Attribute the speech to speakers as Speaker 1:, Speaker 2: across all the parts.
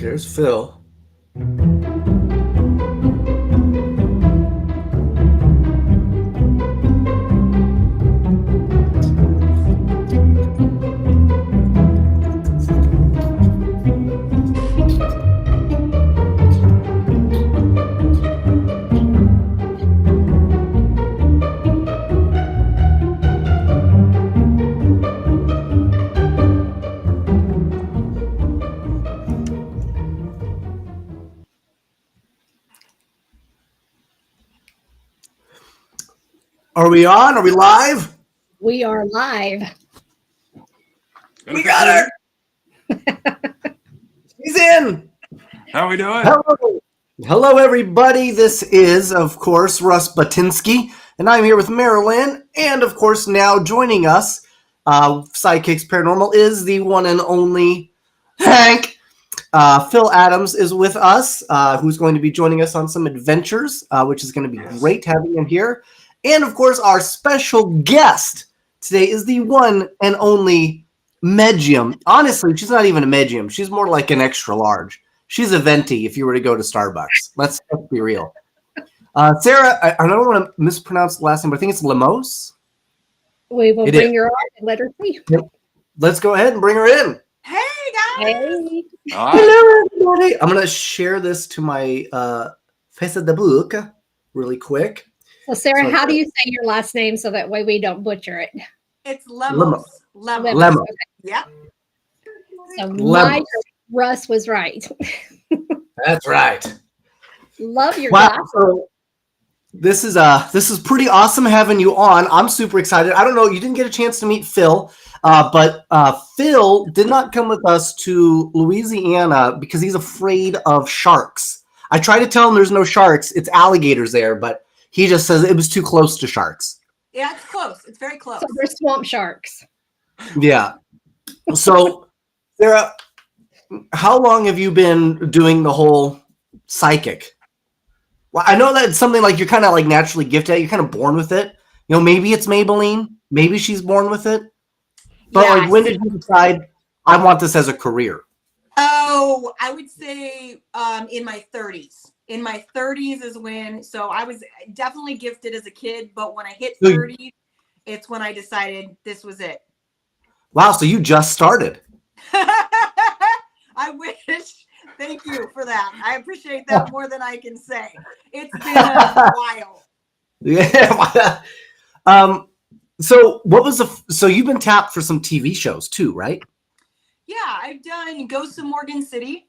Speaker 1: There's Phil. Are we on? Are we live?
Speaker 2: We are live.
Speaker 1: We got her. She's in.
Speaker 3: How are we doing?
Speaker 1: Hello, everybody. This is, of course, Russ Batinsky, and I'm here with Marilyn. And, of course, now joining us, Sidekicks Paranormal, is the one and only Hank. Phil Adams is with us, who's going to be joining us on some adventures, which is going to be great having him here. And, of course, our special guest today is the one and only Medium. Honestly, she's not even a medium. She's more like an extra large. She's a venti if you were to go to Starbucks. Let's be real. Sarah, I don't want to mispronounce the last name, but I think it's Lemos.
Speaker 2: We will bring her on and let her see.
Speaker 1: Let's go ahead and bring her in.
Speaker 4: Hey, guys.
Speaker 2: Hey.
Speaker 1: Hello, everybody. I'm going to share this to my face of the book really quick.
Speaker 2: So, Sarah, how do you say your last name so that way we don't butcher it?
Speaker 4: It's Lemos.
Speaker 1: Lemos.
Speaker 2: Okay.
Speaker 4: Yeah.
Speaker 2: So, my Russ was right.
Speaker 1: That's right.
Speaker 2: Love your
Speaker 1: Wow.
Speaker 2: glasses.
Speaker 1: So this is pretty awesome having you on. I'm super excited. I don't know, you didn't get a chance to meet Phil, but Phil did not come with us to Louisiana because he's afraid of sharks. I tried to tell him there's no sharks. It's alligators there, but he just says it was too close to sharks.
Speaker 4: Yeah, it's close. It's very close.
Speaker 2: So they're swamp sharks.
Speaker 1: Yeah. So, Sarah, how long have you been doing the whole psychic? Well, I know that it's something like you're kind of like naturally gifted at. You're kind of born with it. You know, maybe it's Maybelline. Maybe she's born with it. But
Speaker 4: Yeah,
Speaker 1: like, when did you decide I want this as a career?
Speaker 4: Oh, I would say in my 30s. In my 30s is when, so I was definitely gifted as a kid, but when I hit 30, it's when I decided this was it.
Speaker 1: Wow, so you just started.
Speaker 4: I wish. Thank you for that. I appreciate that more than I can say. It's been a while.
Speaker 1: Yeah. So what was so you've been tapped for some TV shows too, right?
Speaker 4: Yeah, I've done Ghost of Morgan City,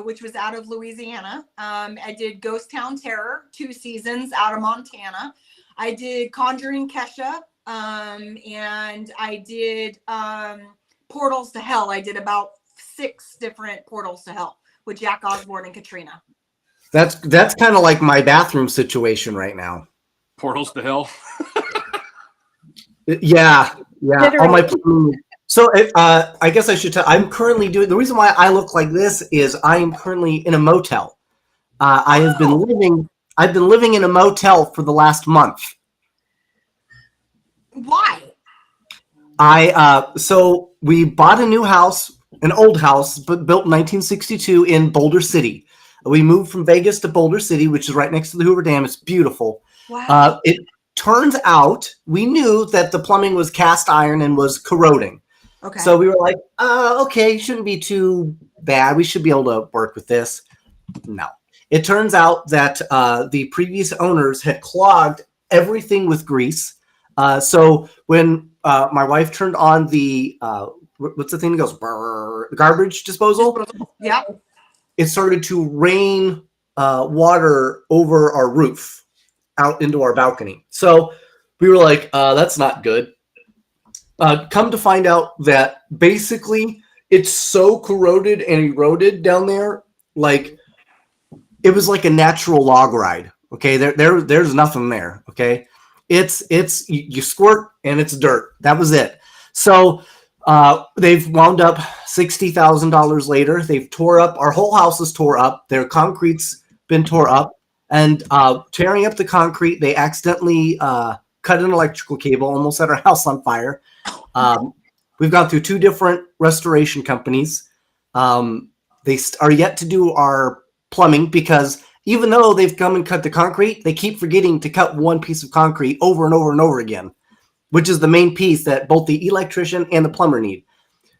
Speaker 4: which was out of Louisiana. I did Ghost Town Terror, 2 seasons out of Montana. I did Conjuring Kesha, and I did Portals to Hell. I did about 6 different Portals to Hell with Jack Osbourne and Katrina.
Speaker 1: That's kind of like my bathroom situation right now.
Speaker 3: Portals to hell.
Speaker 1: Yeah.
Speaker 2: Literally.
Speaker 1: All my so I guess I should tell. I'm currently doing. The reason why I look like this is I am currently in a motel. I've been living in a motel for the last month.
Speaker 4: Why?
Speaker 1: So we bought a new house, an old house, but built in 1962 in Boulder City. We moved from Vegas to Boulder City, which is right next to the Hoover Dam. It's beautiful.
Speaker 4: Wow.
Speaker 1: It turns out we knew that the plumbing was cast iron and was corroding.
Speaker 4: Okay.
Speaker 1: So we were like, okay, shouldn't be too bad. We should be able to work with this. No. It turns out that the previous owners had clogged everything with grease. So when my wife turned on the, what's the thing that goes, brrr, garbage disposal?
Speaker 4: Yeah.
Speaker 1: It started to rain water over our roof out into our balcony. So we were like, that's not good. Come to find out that basically it's so corroded and eroded down there, like it was like a natural log ride. Okay, there's nothing there. Okay, it's you squirt and it's dirt. That was it. So they've wound up $60,000 later. They've tore up our whole house is tore up. Their concrete's been tore up, and tearing up the concrete, they accidentally cut an electrical cable, almost set our house on fire. We've gone through 2 different restoration companies. are yet to do our plumbing because even though they've come and cut the concrete, they keep forgetting to cut one piece of concrete over and over and over again, which is the main piece that both the electrician and the plumber need.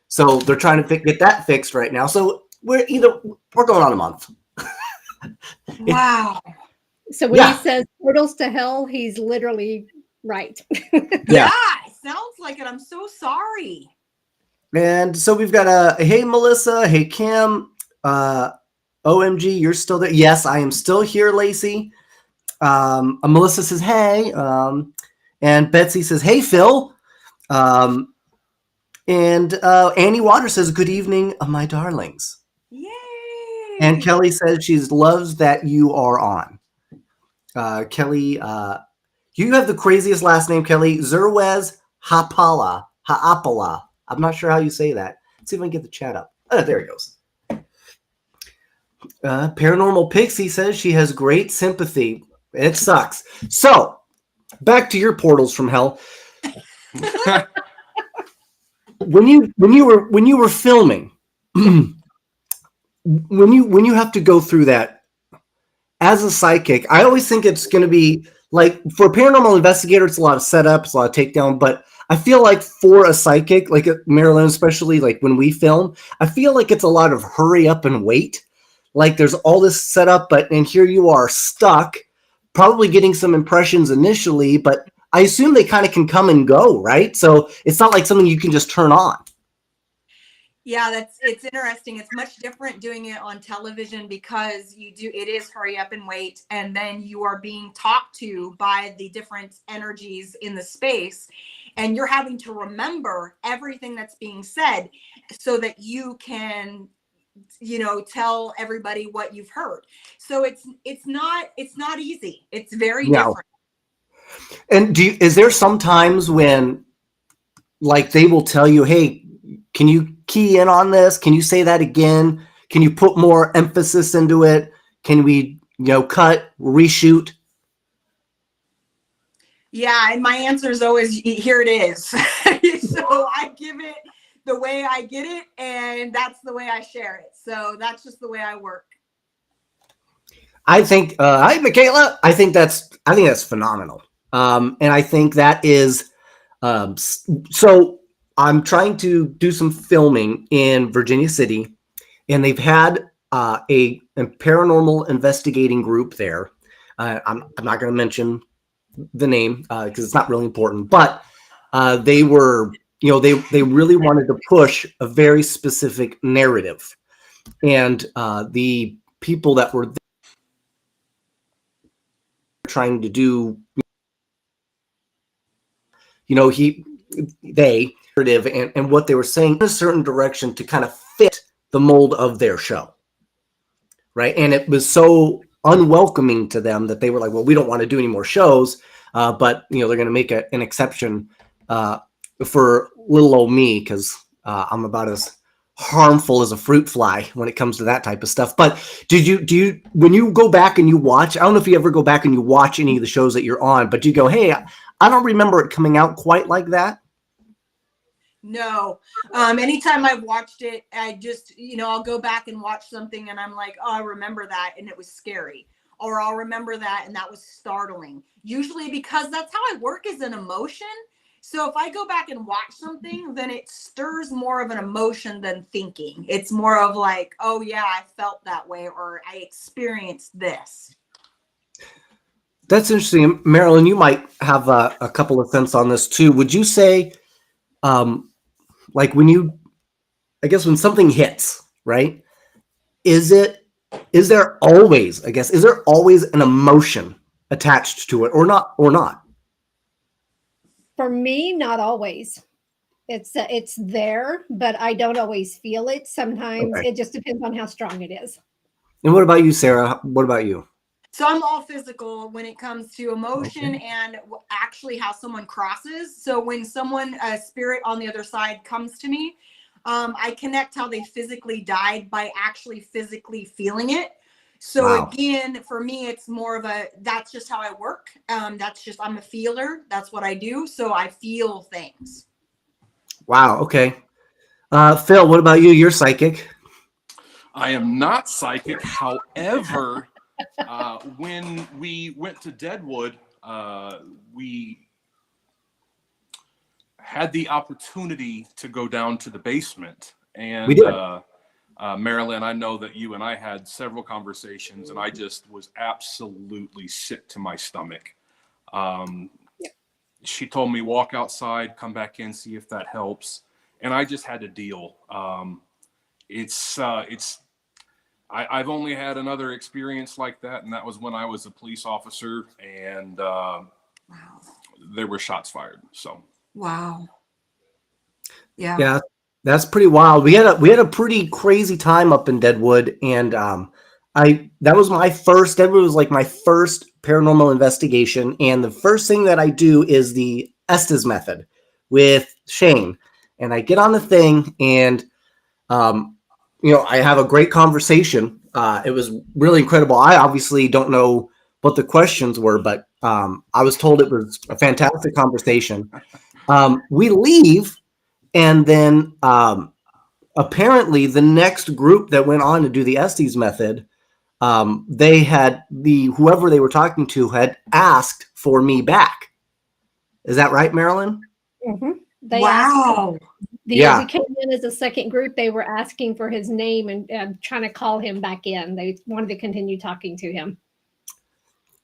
Speaker 1: So they're trying to get that fixed right now. So we're going on a month.
Speaker 4: Wow.
Speaker 2: So when he says portals to hell, he's literally right.
Speaker 4: Yeah, it sounds like it. I'm so sorry.
Speaker 1: And so we've got a hey Melissa, hey Kim, OMG, you're still there. Yes, I am still here, Lacey. Melissa says hey, and Betsy says hey Phil, and Annie Waters says good evening, my darlings.
Speaker 4: Yay!
Speaker 1: And Kelly says she loves that you are on. Kelly, you have the craziest last name, Kelly. Zerwez Hapala. I'm not sure how you say that. Let's see if I can get the chat up. Oh, there it goes. Paranormal Pixie says she has great sympathy. It sucks. So, back to your portals from hell. when you were filming, when you have to go through that as a psychic, I always think it's going to be like for a paranormal investigator, it's a lot of setup, it's a lot of takedown, but I feel like for a psychic, like Marilyn, especially like when we film, I feel like it's a lot of hurry up and wait. Like there's all this setup, and here you are stuck, probably getting some impressions initially, but I assume they kind of can come and go, right? So it's not like something you can just turn on.
Speaker 4: Yeah, it's interesting. It's much different doing it on television because it is hurry up and wait, and then you are being talked to by the different energies in the space, and you're having to remember everything that's being said so that you can, tell everybody what you've heard. So it's not easy. It's very different.
Speaker 1: And is there sometimes when like they will tell you, hey, can you key in on this? Can you say that again? Can you put more emphasis into it? Can we, cut, reshoot?
Speaker 4: Yeah, and my answer is always, here it is. So I give it the way I get it, and that's the way I share it. So that's just the way I work.
Speaker 1: I think, hi, Michaela. I think that's phenomenal. And I think that is, so I'm trying to do some filming in Virginia City, and they've had a paranormal investigating group there. I'm not going to mention the name because it's not really important, but they were, they really wanted to push a very specific narrative, and the people that were trying to do, and what they were saying in a certain direction to kind of fit the mold of their show, right? And it was so unwelcoming to them that they were like, well, we don't want to do any more shows, but they're going to make an exception for little old me because I'm about as harmful as a fruit fly when it comes to that type of stuff. But do you when you go back and you watch, I don't know if you ever go back and you watch any of the shows that you're on, but you go, hey, I don't remember it coming out quite like that.
Speaker 4: No. Anytime I've watched it, I just, I'll go back and watch something and I'm like, oh, I remember that and it was scary. Or I'll remember that and that was startling. Usually because that's how I work as an emotion. So if I go back and watch something, then it stirs more of an emotion than thinking. It's more of like, oh yeah, I felt that way or I experienced this.
Speaker 1: That's interesting. Marilyn, you might have a couple of cents on this too. Would you say, like when something hits, right? Is there always an emotion attached to it or not?
Speaker 2: For me, not always. It's there, but I don't always feel it. Sometimes It just depends on how strong it is.
Speaker 1: And what about you, Sarah? What about you?
Speaker 4: So I'm all physical when it comes to emotion and actually how someone crosses. So when a spirit on the other side comes to me, I connect how they physically died by actually physically feeling it. So again, for me, it's more of that's just how I work. I'm a feeler. That's what I do. So I feel things.
Speaker 1: Wow. Okay. Phil, what about you? You're psychic.
Speaker 3: I am not psychic. However, when we went to Deadwood, we had the opportunity to go down to the basement. And
Speaker 1: We did.
Speaker 3: Marilyn, I know that you and I had several conversations, and I just was absolutely sick to my stomach. She told me, walk outside, come back in, see if that helps. And I just had to deal. I've only had another experience like that, and that was when I was a police officer, and
Speaker 4: Wow.
Speaker 3: there were shots fired. So
Speaker 4: Wow. Yeah.
Speaker 1: Yeah, that's pretty wild. We had a pretty crazy time up in Deadwood, and Deadwood was like my first paranormal investigation, and the first thing that I do is the Estes method with Shane, and I get on the thing, and I have a great conversation. It was really incredible. I obviously don't know what the questions were, but I was told it was a fantastic conversation. We leave, and then apparently the next group that went on to do the Estes method, they had whoever they were talking to had asked for me back. Is that right, Marilyn?
Speaker 2: Mm-hmm.
Speaker 4: Wow.
Speaker 2: We came in as a second group. They were asking for his name and trying to call him back in. They wanted to continue talking to him.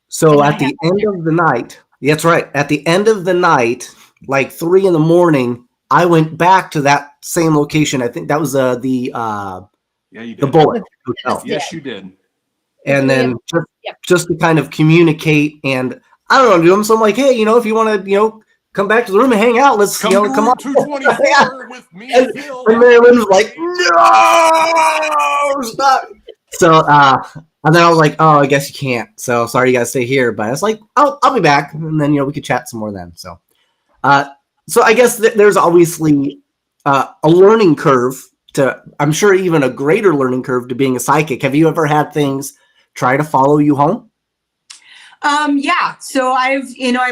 Speaker 1: So at the end of the night, that's right. At the end of the night, like 3 a.m, I went back to that same location. I think that was
Speaker 3: yeah, you did.
Speaker 1: the Bullet Hotel.
Speaker 3: Yes, you did.
Speaker 1: And then just to kind of communicate, and I don't know, do them. So I'm like, hey, if you want to, come back to the room and hang out, let's come on.
Speaker 3: 224 with me and Phil.
Speaker 1: And Marilyn was like, no, stop. So, and then I was like, oh, I guess you can't. So sorry, you guys stay here. But I was like, I'll be back, and then we could chat some more then. So, so I guess there's obviously a learning curve to, I'm sure, even a greater learning curve to being a psychic. Have you ever had things try to follow you home?
Speaker 4: Yeah. So I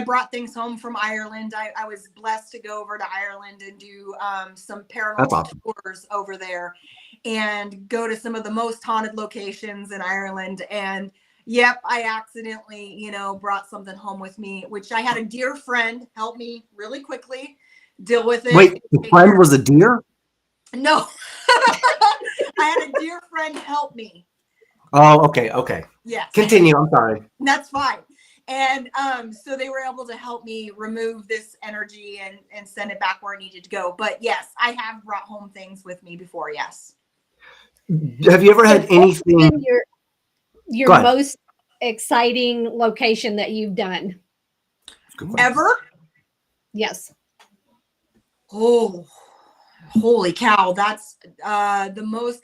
Speaker 4: brought things home from Ireland. I was blessed to go over to Ireland and do some paranormal tours over there and go to some of the most haunted locations in Ireland. And yep, I accidentally, brought something home with me, which I had a dear friend help me really quickly deal with it.
Speaker 1: Wait, the friend was a deer?
Speaker 4: No. I had a dear friend help me.
Speaker 1: Oh, okay.
Speaker 4: Yes.
Speaker 1: Continue. I'm sorry.
Speaker 4: That's fine. And so they were able to help me remove this energy and send it back where it needed to go. But yes, I have brought home things with me before. Yes.
Speaker 1: Have you ever had anything?
Speaker 2: Your most exciting location that you've done?
Speaker 4: Ever?
Speaker 2: Yes.
Speaker 4: Oh, holy cow. That's the most.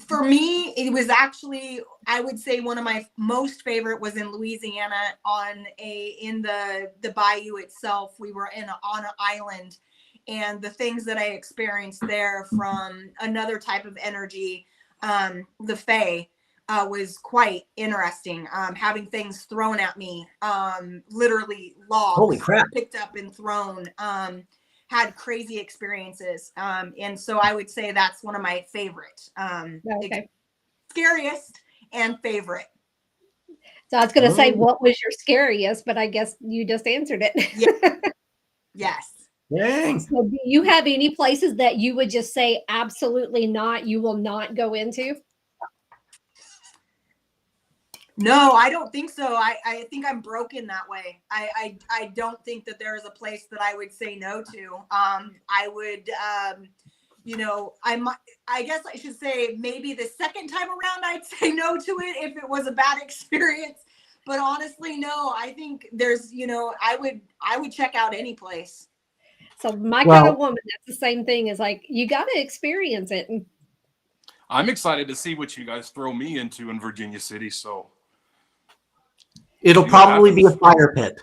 Speaker 4: For me, it was actually, I would say one of my most favorite was in Louisiana in the bayou itself. We were on an island, and the things that I experienced there from another type of energy, the Fae, was quite interesting. Having things thrown at me, literally logs.
Speaker 1: Holy crap.
Speaker 4: Picked up and thrown. Had crazy experiences. And so I would say that's one of my favorite, scariest and favorite.
Speaker 2: So I was going to say, what was your scariest, but I guess you just answered it.
Speaker 4: Yes.
Speaker 1: Dang.
Speaker 2: So do you have any places that you would just say, absolutely not, you will not go into?
Speaker 4: No, I don't think so. I think I'm broken that way. I don't think that there is a place that I would say no to. I would, I guess I should say maybe the second time around I'd say no to it if it was a bad experience. But honestly, no, I think there's, I would check out any place.
Speaker 2: So my kind of woman, that's the same thing, is like, you got to experience it.
Speaker 3: I'm excited to see what you guys throw me into in Virginia City. So
Speaker 1: it'll probably be a fire pit.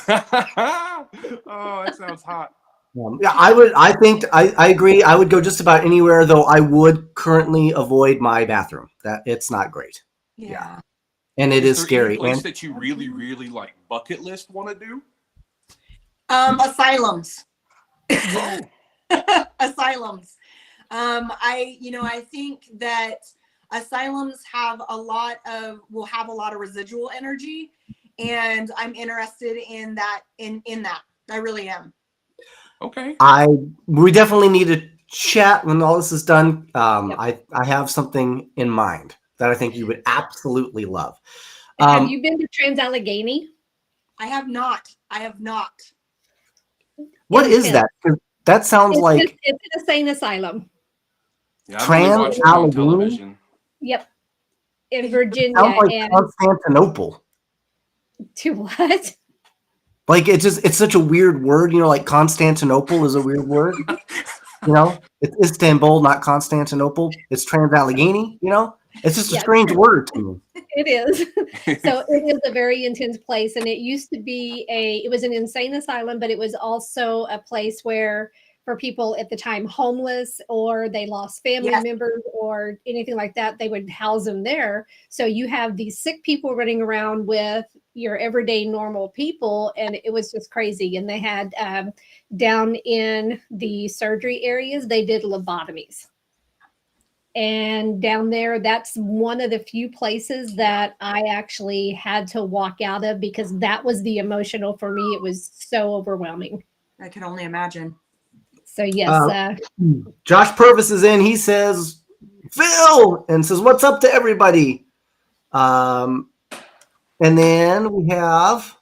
Speaker 3: Oh, that sounds hot.
Speaker 1: Yeah, I agree. I would go just about anywhere, though I would currently avoid my bathroom. That it's not great.
Speaker 4: Yeah.
Speaker 1: And it is
Speaker 3: there
Speaker 1: scary.
Speaker 3: Any place that you really, really like bucket list want to do?
Speaker 4: Asylums.
Speaker 3: Oh.
Speaker 4: Asylums. I think that asylums will have a lot of residual energy, and I'm interested in that. In that, I really am.
Speaker 3: Okay.
Speaker 1: We definitely need to chat when all this is done.
Speaker 2: Yep.
Speaker 1: I have something in mind that I think you would absolutely love.
Speaker 2: Have you been to Trans-Allegheny?
Speaker 4: I have not.
Speaker 1: What is that? 'Cause that sounds like
Speaker 2: it's an insane asylum.
Speaker 3: Yeah, I've only watched it on
Speaker 1: Trans-Allegheny?
Speaker 3: television.
Speaker 2: Yep. In Virginia.
Speaker 1: sounds like
Speaker 2: And
Speaker 1: Constantinople.
Speaker 2: to what?
Speaker 1: Like it's such a weird word, like Constantinople is a weird word. It's Istanbul, not Constantinople. It's Trans-Allegheny, It's just a strange word to me.
Speaker 2: It is. So it is a very intense place. And it used to be it was an insane asylum, but it was also a place where for people at the time homeless or they lost family members or anything like that, they would house them there. So you have these sick people running around with your everyday normal people. And it was just crazy. And they had down in the surgery areas, they did lobotomies. And down there, that's one of the few places that I actually had to walk out of because that was the emotional for me. It was so overwhelming.
Speaker 4: I can only imagine.
Speaker 2: So yes.
Speaker 1: Josh Purvis is in. He says, Phil, and says, what's up to everybody? And then we have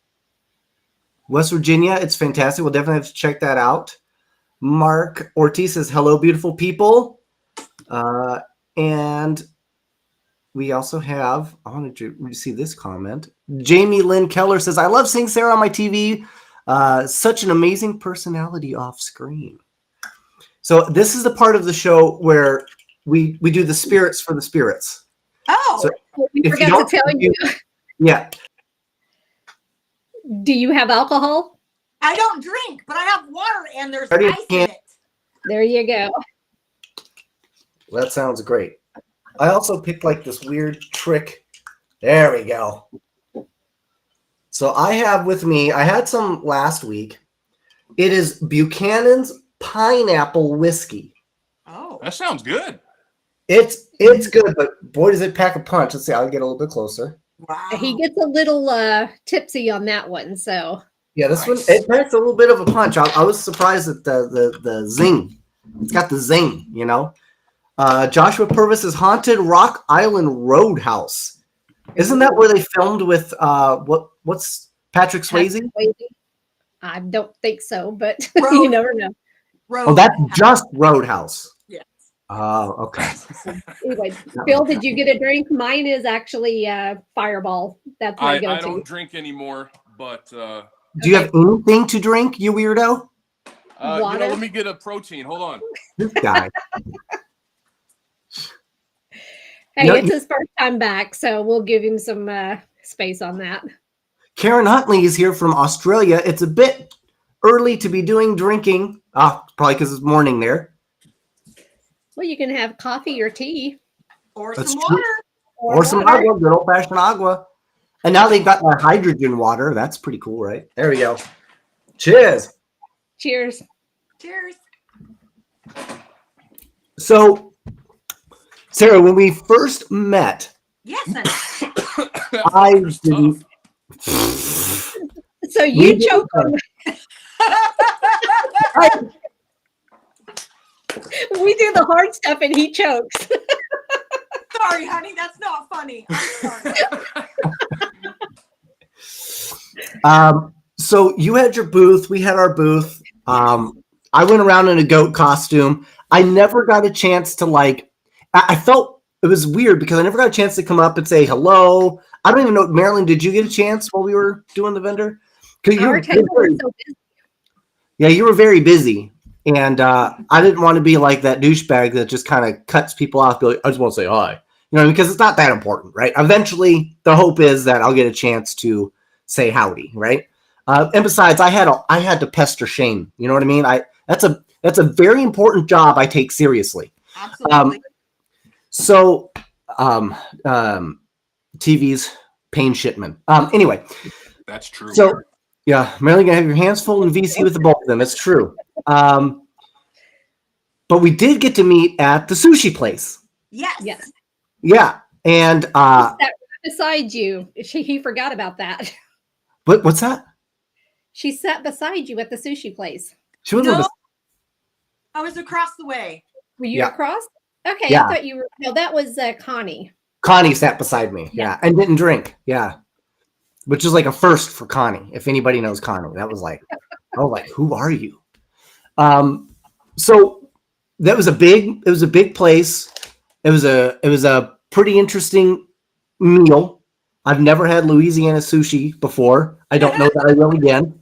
Speaker 1: West Virginia. It's fantastic. We'll definitely have to check that out. Mark Ortiz says, hello, beautiful people. And we also have, I wanted to see this comment. Jamie Lynn Keller says, I love seeing Sarah on my TV. Such an amazing personality off screen. So this is the part of the show where we do the spirits for the spirits.
Speaker 4: Oh,
Speaker 2: so we forgot to tell you.
Speaker 1: Yeah.
Speaker 2: Do you have alcohol?
Speaker 4: I don't drink, but I have water and there's ice in it.
Speaker 2: There you go.
Speaker 1: That sounds great. I also picked like this weird trick. There we go. So I have with me, I had some last week. It is Buchanan's Pineapple Whiskey.
Speaker 4: Oh,
Speaker 3: that sounds good.
Speaker 1: It's good, but boy, does it pack a punch. Let's see, I'll get a little bit closer.
Speaker 2: Wow. He gets a little tipsy on that one. So
Speaker 1: yeah, this one, it packs a little bit of a punch. I was surprised at the zing. It's got the zing, Joshua Purvis's Haunted Rock Island Roadhouse. Isn't that where they filmed with what's Patrick Swayze?
Speaker 2: I don't think so, but you never know.
Speaker 1: Oh, that's just Roadhouse.
Speaker 4: Yes.
Speaker 1: Oh, okay.
Speaker 2: Anyway, Phil, did you get a drink? Mine is actually Fireball. That's my go-to.
Speaker 3: I don't drink anymore, but
Speaker 1: do you have anything to drink, you weirdo?
Speaker 2: Water?
Speaker 3: Let me get a protein. Hold on.
Speaker 1: This guy.
Speaker 2: Hey, it's his first time back, so we'll give him some space on that.
Speaker 1: Karen Huntley is here from Australia. It's a bit early to be doing drinking. Probably because it's morning there.
Speaker 2: Well, you can have coffee or tea.
Speaker 4: Or
Speaker 1: That's
Speaker 4: some
Speaker 1: true.
Speaker 4: water.
Speaker 1: Or some agua, good old-fashioned agua. And now they've got that hydrogen water. That's pretty cool, right? There we go. Cheers.
Speaker 2: Cheers.
Speaker 4: Cheers.
Speaker 1: So, Sarah, when we first met,
Speaker 4: yes,
Speaker 1: I didn't.
Speaker 2: So you choke on. We do the hard stuff and he chokes.
Speaker 4: Sorry, honey, that's not funny. I'm sorry.
Speaker 1: So you had your booth. We had our booth. I went around in a goat costume. I never got a chance to I felt it was weird because I never got a chance to come up and say hello. I don't even know. Marilyn, did you get a chance while we were doing the vendor?
Speaker 2: Our table was so busy.
Speaker 1: Yeah, you were very busy. And I didn't want to be like that douchebag that just kind of cuts people off. Be like, I just want to say hi. Because it's not that important, right? Eventually, the hope is that I'll get a chance to say howdy, right? And besides, I had to pester Shane. You know what I mean? That's a very important job I take seriously.
Speaker 4: Absolutely.
Speaker 1: So, TV's Payne Shipman. Anyway.
Speaker 3: That's true.
Speaker 1: So, yeah, Marilyn, gonna have your hands full in VC with the both of them. It's true. But we did get to meet at the sushi place.
Speaker 4: Yes.
Speaker 2: Yes.
Speaker 1: Yeah. And
Speaker 2: Sat right beside you. He forgot about that.
Speaker 1: what's that?
Speaker 2: She sat beside you at the sushi place.
Speaker 1: She was
Speaker 4: No, I was across the way.
Speaker 2: Were you
Speaker 1: Yeah.
Speaker 2: across? Okay,
Speaker 1: Yeah.
Speaker 2: I thought you were. No, that was Connie.
Speaker 1: Connie sat beside me. Yeah. And didn't drink. Yeah. Which is like a first for Connie. If anybody knows Connie, that was like, I was like, who are you? So that was it was a big place. It was a pretty interesting meal. I've never had Louisiana sushi before. I don't know that I will again.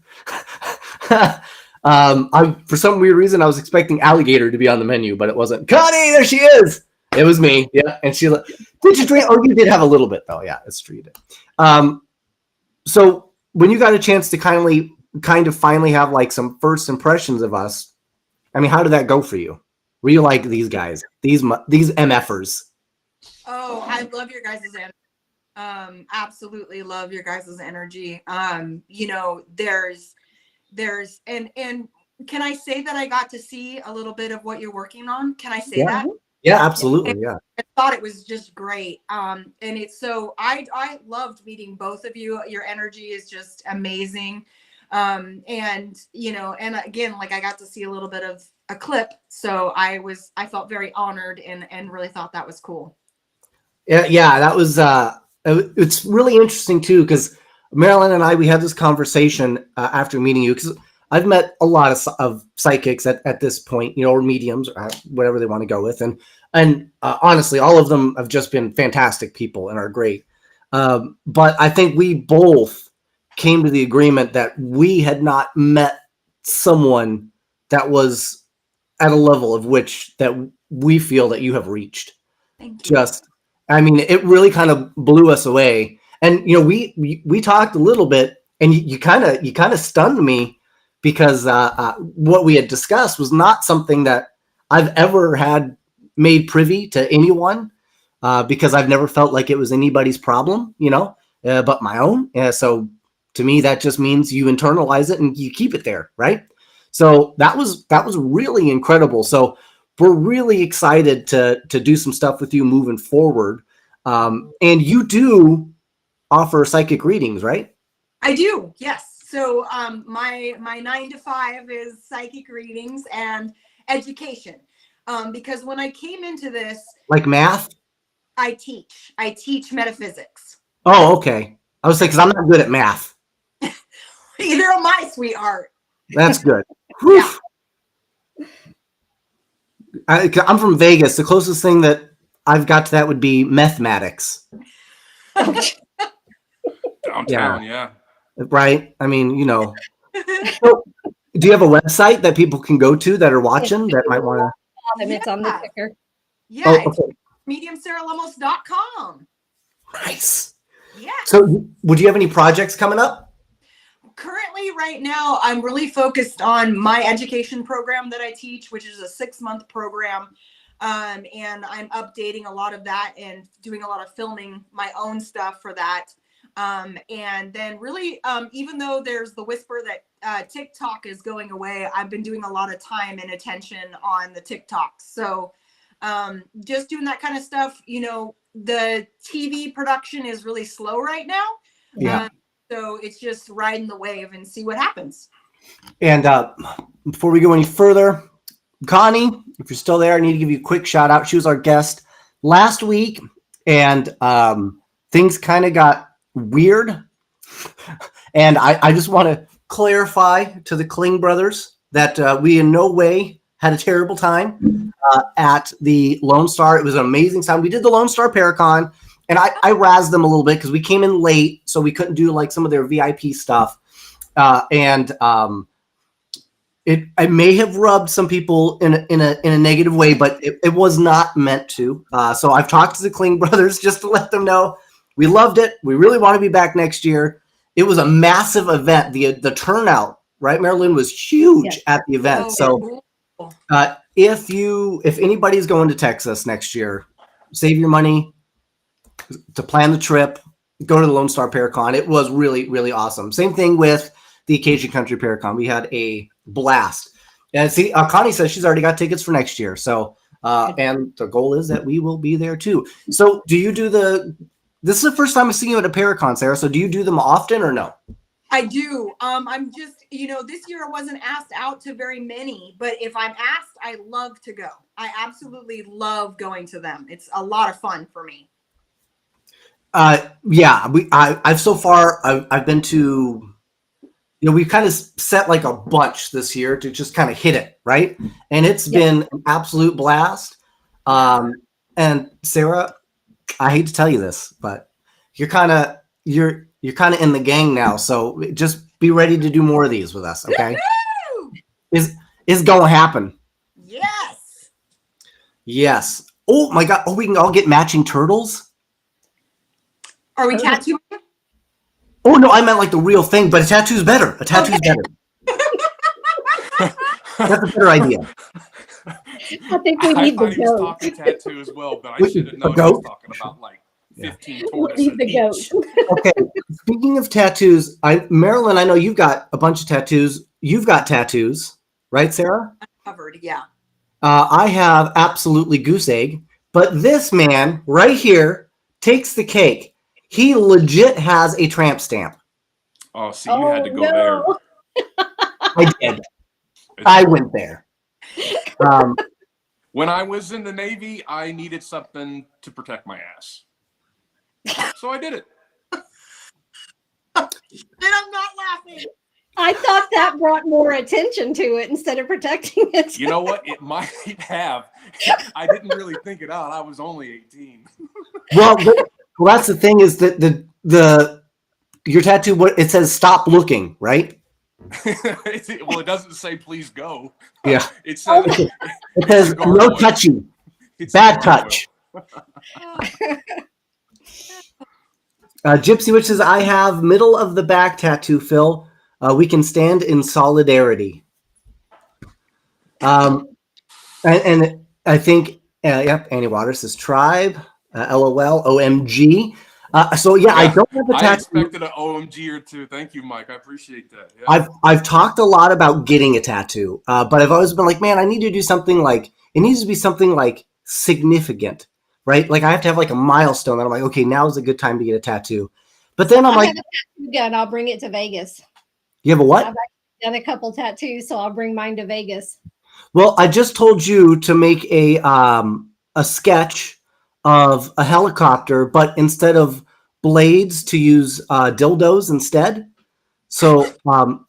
Speaker 1: For some weird reason, I was expecting alligator to be on the menu, but it wasn't. Connie, there she is. It was me. Yeah. And she, did you drink? Oh, you did have a little bit though. Yeah, that's true. You did. So when you got a chance to kind of finally have like some first impressions of us, I mean, how did that go for you? Were you like these guys, these MFers?
Speaker 4: Oh, I love your guys' energy. Absolutely love your guys' energy. You know, there's and can I say that I got to see a little bit of what you're working on? Can I say that?
Speaker 1: Yeah, absolutely. Yeah.
Speaker 4: I thought it was just great. And it's so I loved meeting both of you. Your energy is just amazing. And you know, and again, like I got to see a little bit of a clip. So I felt very honored and really thought that was cool.
Speaker 1: Yeah, that was it's really interesting too, because Marilyn and I, we had this conversation after meeting you, because I've met a lot of psychics at this point, you know, or mediums, or whatever they want to go with. And honestly, all of them have just been fantastic people and are great. But I think we both came to the agreement that we had not met someone that was at a level of which that we feel that you have reached.
Speaker 4: Thank you.
Speaker 1: I mean, it really kind of blew us away. And, you know, we talked a little bit, and you kind of stunned me, because what we had discussed was not something that I've ever had made privy to anyone, because I've never felt like it was anybody's problem, you know, but my own. So to me, that just means you internalize it and you keep it there, right? So that was really incredible. So we're really excited to do some stuff with you moving forward. And you do offer psychic readings, right?
Speaker 4: I do, yes. So my 9 to 5 is psychic readings and education. Because when I came into this,
Speaker 1: like math,
Speaker 4: I teach metaphysics.
Speaker 1: Oh, okay. I was saying, because I'm not good at math.
Speaker 4: Either am I, sweetheart.
Speaker 1: That's good.
Speaker 4: Yeah.
Speaker 1: I'm from Vegas. The closest thing that I've got to that would be mathematics.
Speaker 3: Downtown, yeah.
Speaker 1: Right? I mean, you know. So, do you have a website that people can go to that are watching that might want to?
Speaker 2: It's on the ticker.
Speaker 4: Yeah,
Speaker 1: Oh,
Speaker 4: it's
Speaker 1: okay.
Speaker 4: mediumsarahlemos.com.
Speaker 1: Nice.
Speaker 4: Yeah.
Speaker 1: So, would you have any projects coming up?
Speaker 4: Currently, right now, I'm really focused on my education program that I teach, which is a 6-month program. And I'm updating a lot of that and doing a lot of filming my own stuff for that. And then really, even though there's the whisper that TikTok is going away, I've been doing a lot of time and attention on the TikTok. So just doing that kind of stuff. You know, the TV production is really slow right now.
Speaker 1: Yeah.
Speaker 4: So it's just riding the wave and see what happens.
Speaker 1: And before we go any further, Connie, if you're still there, I need to give you a quick shout out. She was our guest last week, and things kind of got weird. And I just want to clarify to the Kling brothers that we in no way had a terrible time at the Lone Star. It was an amazing time. We did the Lone Star Paracon, and I razzed them a little bit because we came in late, so we couldn't do like some of their VIP stuff. It may have rubbed some people in a negative way, but it was not meant to. So I've talked to the Kling brothers just to let them know we loved it. We really want to be back next year. It was a massive event. The turnout, right, Marilyn, was huge at the event.
Speaker 4: Oh,
Speaker 1: so if anybody's going to Texas next year, save your money to plan the trip. Go to the Lone Star Paracon. It was really, really awesome. Same thing with the Acacia Country Paracon. We had a blast. And see, Connie says she's already got tickets for next year. So And the goal is that we will be there too. So do you do this is the first time I'm seeing you at a Paracon, Sarah. So do you do them often or no?
Speaker 4: I do. I'm just, this year I wasn't asked out to very many, but if I'm asked, I love to go. I absolutely love going to them. It's a lot of fun for me.
Speaker 1: Yeah, I've been to, we've kind of set like a bunch this year to just kind of hit it, right? And it's been an absolute blast. And Sarah, I hate to tell you this, but you're kind of in the gang now, so just be ready to do more of these with us, okay? Is gonna happen. Yes. Oh my God. Oh, we can all get matching turtles.
Speaker 4: Are we tattooing?
Speaker 1: Oh no, I meant like the real thing, but a tattoo's better. Better. That's a better idea.
Speaker 2: I think we need
Speaker 3: thought
Speaker 2: the
Speaker 3: he was
Speaker 2: goat.
Speaker 3: talking tattoo as well, but I should have known he was talking about like 15
Speaker 2: We
Speaker 3: tortoises
Speaker 2: need the
Speaker 3: each.
Speaker 2: goat.
Speaker 1: Okay. Speaking of tattoos, Marilyn, I know you've got a bunch of tattoos. You've got tattoos, right, Sarah?
Speaker 4: Covered, yeah.
Speaker 1: I have absolutely goose egg, but this man right here takes the cake. He legit has a tramp stamp.
Speaker 3: Oh, see, you had to go there.
Speaker 1: I did. I went there.
Speaker 3: When I was in the Navy, I needed something to protect my ass. So I did it.
Speaker 4: And I'm not laughing.
Speaker 2: I thought that brought more attention to it instead of protecting it.
Speaker 3: You know what? It might have. I didn't really think it out. I was only 18.
Speaker 1: Well, that's the thing is that your tattoo, it says stop looking, right?
Speaker 3: Well, it doesn't say please go.
Speaker 1: Yeah.
Speaker 3: It says,
Speaker 1: It says no touching. Bad touch. Gypsy Witch says, I have middle of the back tattoo, Phil. We can stand in solidarity. And I think, Annie Waters says tribe, LOL, OMG. So yeah, I don't have a tattoo.
Speaker 3: I expected an OMG or two. Thank you, Mike. I appreciate that. Yeah.
Speaker 1: I've talked a lot about getting a tattoo, but I've always been like, man, I need to do something like, it needs to be something like significant, right? Like I have to have like a milestone that I'm like, okay, now is a good time to get a tattoo. But then I'm like,
Speaker 2: have a tattoo gun. I'll bring it to Vegas.
Speaker 1: You have a what?
Speaker 2: I've done a couple tattoos, so I'll bring mine to Vegas.
Speaker 1: Well, I just told you to make a sketch of a helicopter, but instead of blades, to use dildos instead. So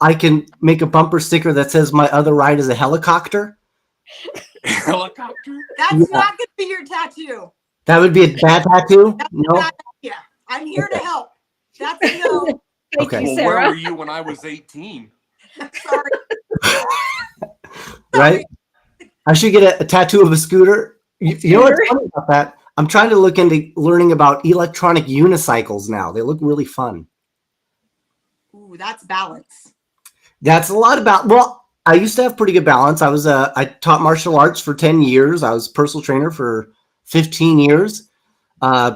Speaker 1: I can make a bumper sticker that says "My other ride is a helicopter."
Speaker 3: Helicopter?
Speaker 4: That's not going to be your tattoo.
Speaker 1: That would be a bad tattoo. No.
Speaker 4: Yeah, I'm here to help. That's a no.
Speaker 2: Thank
Speaker 1: Okay.
Speaker 2: you,
Speaker 3: Well,
Speaker 2: Sarah.
Speaker 3: where were you when I was 18?
Speaker 4: Sorry.
Speaker 1: Right? I should get a tattoo of a scooter. You know what's funny about that? I'm trying to look into learning about electronic unicycles now. They look really fun.
Speaker 4: Ooh, that's balance.
Speaker 1: That's a lot about, well, I used to have pretty good balance. I taught martial arts for 10 years. I was a personal trainer for 15 years.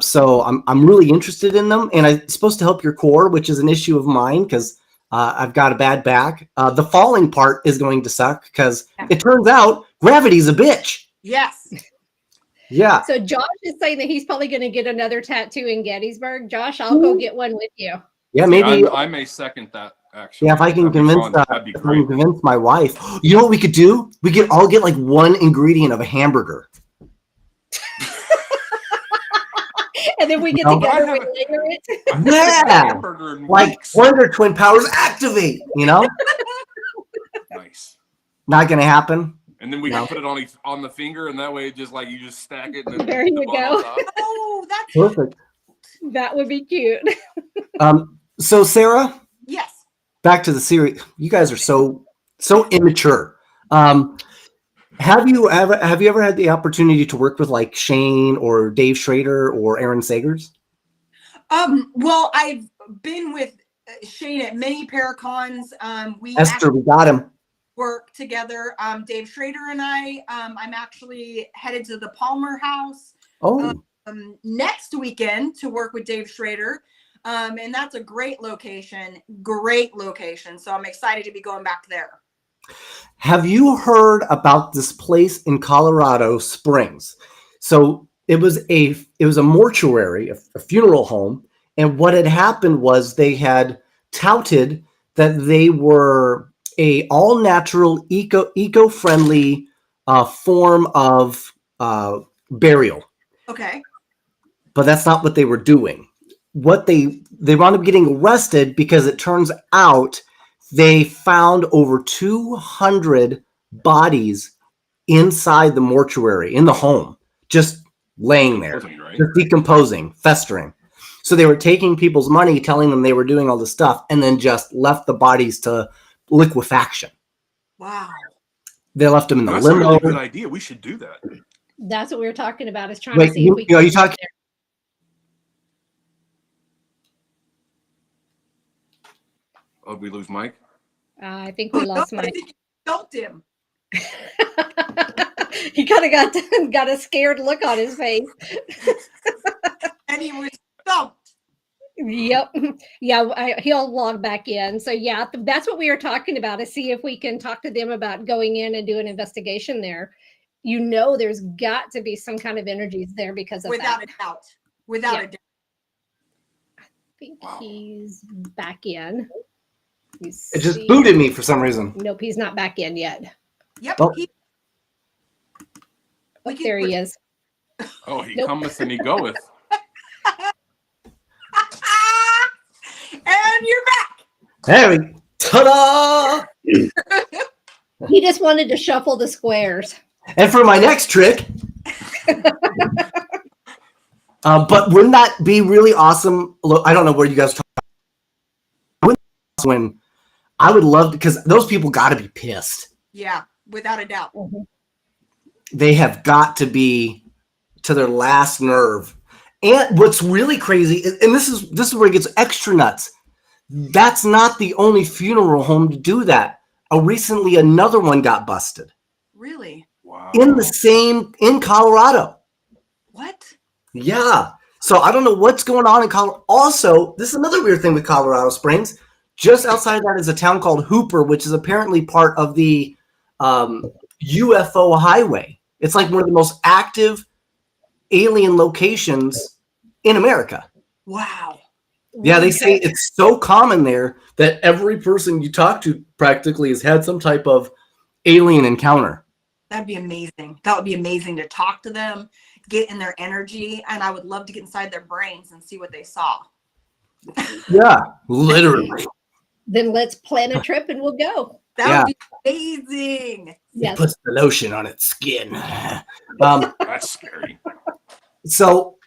Speaker 1: So I'm really interested in them, and it's supposed to help your core, which is an issue of mine because I've got a bad back. The falling part is going to suck because it turns out gravity's a bitch.
Speaker 4: Yes.
Speaker 1: Yeah.
Speaker 2: So Josh is saying that he's probably going to get another tattoo in Gettysburg. Josh, I'll go get one with you.
Speaker 1: Yeah, maybe.
Speaker 3: I may second that, actually.
Speaker 1: Yeah, if I can convince my wife. You know what we could do? We could all get like one ingredient of a hamburger.
Speaker 2: And then we get together and layer it.
Speaker 1: Yeah. Like Wonder Twin powers activate, you know?
Speaker 3: Nice.
Speaker 1: Not going to happen.
Speaker 3: And then we can put it on the finger, and that way it just like you just stack it. And then
Speaker 2: There you go.
Speaker 4: Oh, that's
Speaker 1: Perfect.
Speaker 2: That would be cute.
Speaker 1: So Sarah,
Speaker 4: yes.
Speaker 1: back to the series. You guys are so immature. Have you ever had the opportunity to work with like Shane or Dave Schrader or Aaron Sagers?
Speaker 4: Well, I've been with Shane at many Paracons. We
Speaker 1: got him.
Speaker 4: Work together. Dave Schrader and I'm actually headed to the Palmer House next weekend to work with Dave Schrader. And that's a great location. So I'm excited to be going back there.
Speaker 1: Have you heard about this place in Colorado Springs? So it was a mortuary, a funeral home, and what had happened was they had touted that they were a all natural, eco-friendly form of burial,
Speaker 4: Okay.
Speaker 1: but that's not what they were doing. What they wound up getting arrested because it turns out they found over 200 bodies inside the mortuary in the home, just laying there,
Speaker 3: Right?
Speaker 1: just decomposing, festering. So they were taking people's money, telling them they were doing all this stuff, and then just left the bodies to liquefaction.
Speaker 4: Wow.
Speaker 1: They left them in the
Speaker 3: That's a
Speaker 1: limo.
Speaker 3: really good idea. We should do that.
Speaker 2: That's what we were talking about, is trying
Speaker 1: Wait,
Speaker 2: to see if we
Speaker 1: you
Speaker 2: can.
Speaker 1: talking?
Speaker 3: Oh, did we lose Mike?
Speaker 2: I think we lost
Speaker 4: I
Speaker 2: Mike.
Speaker 4: think you stumped him.
Speaker 2: He kind of got a scared look on his face.
Speaker 4: And he was stumped.
Speaker 2: Yep. Yeah, he'll log back in. So yeah, that's what we were talking about, to see if we can talk to them about going in and do an investigation there. You know, there's got to be some kind of energies there because of
Speaker 4: Without
Speaker 2: that.
Speaker 4: a doubt. Without
Speaker 2: Yeah.
Speaker 4: a doubt.
Speaker 2: I think he's back in.
Speaker 1: It just booted me for some reason.
Speaker 2: Nope, he's not back in yet.
Speaker 4: Yep.
Speaker 1: Oh.
Speaker 2: Oh, there he is.
Speaker 3: Oh, he
Speaker 2: Nope.
Speaker 3: cometh and he goeth.
Speaker 4: And you're back.
Speaker 1: There we ta-da!
Speaker 2: He just wanted to shuffle the squares.
Speaker 1: And for my next trick, but wouldn't that be really awesome? Look, I don't know where you guys talk. When I would love to, because those people got to be pissed.
Speaker 4: Yeah, without a doubt.
Speaker 1: They have got to be to their last nerve. And what's really crazy, and this is where it gets extra nuts. That's not the only funeral home to do that. Recently, another one got busted
Speaker 4: Really?
Speaker 3: Wow.
Speaker 1: in Colorado.
Speaker 4: What?
Speaker 1: Yeah. So I don't know what's going on in Colorado. Also, this is another weird thing with Colorado Springs. Just outside of that is a town called Hooper, which is apparently part of the UFO highway. It's like one of the most active alien locations in America.
Speaker 4: Wow.
Speaker 1: Yeah, they say it's so common there that every person you talk to practically has had some type of alien encounter.
Speaker 4: That'd be amazing. That would be amazing to talk to them, get in their energy, and I would love to get inside their brains and see what they saw.
Speaker 1: Yeah, literally.
Speaker 2: Then let's plan a trip and we'll go.
Speaker 4: That would be amazing.
Speaker 2: Yes.
Speaker 1: It puts the lotion on its skin.
Speaker 3: That's scary.
Speaker 1: So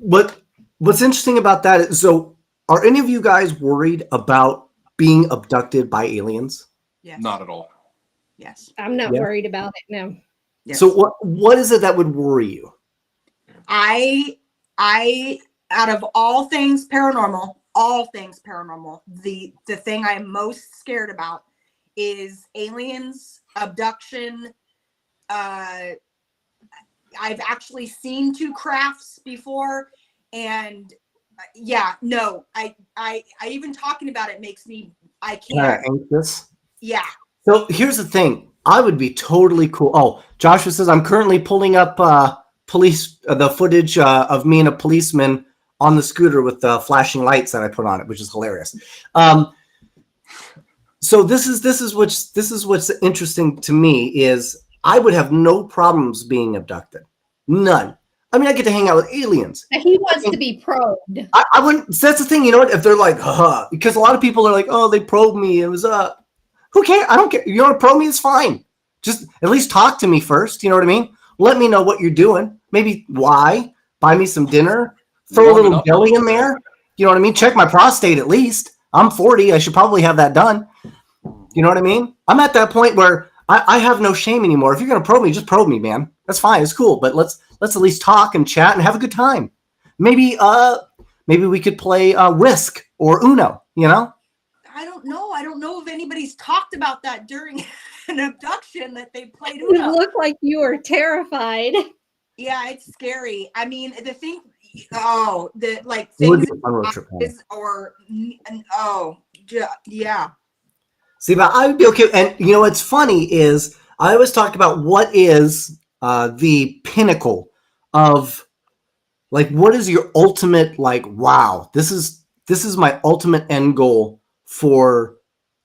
Speaker 1: what's interesting about that is, so are any of you guys worried about being abducted by aliens?
Speaker 4: Yes.
Speaker 3: Not at all.
Speaker 4: Yes.
Speaker 2: I'm not worried about it. No.
Speaker 4: Yes.
Speaker 1: So what is it that would worry you?
Speaker 4: I out of all things paranormal, the thing I'm most scared about is aliens, abduction. I've actually seen two crafts before, and I even talking about it makes me, I can't.
Speaker 1: Anxious.
Speaker 4: Yeah.
Speaker 1: So here's the thing. I would be totally cool. Oh, Joshua says I'm currently pulling up the footage of me and a policeman on the scooter with the flashing lights that I put on it, which is hilarious. So this is what's interesting to me is I would have no problems being abducted. None. I mean, I get to hang out with aliens.
Speaker 2: He wants to be probed.
Speaker 1: I wouldn't. That's the thing. You know what? If they're like, because a lot of people are like, oh, they probed me. It was who cares? I don't care. You want to probe me? It's fine. Just at least talk to me first. You know what I mean? Let me know what you're doing. Maybe why? Buy me some dinner. Throw a little jelly in there. You know what I mean? Check my prostate at least. I'm 40. I should probably have that done. You know what I mean? I'm at that point where I have no shame anymore. If you're gonna probe me, just probe me, man. That's fine. It's cool. But let's at least talk and chat and have a good time. Maybe we could play Risk or Uno. You know?
Speaker 4: I don't know. I don't know if anybody's talked about that during an abduction that they played
Speaker 2: You
Speaker 4: Uno.
Speaker 2: look like you are terrified.
Speaker 4: Yeah, it's scary. I mean, the thing. Oh, the like
Speaker 1: It would
Speaker 4: things
Speaker 1: be a fun road trip.
Speaker 4: or yeah.
Speaker 1: See, but I would be okay. And you know what's funny is I always talk about what is the pinnacle of, like, what is your ultimate, like, wow, this is my ultimate end goal for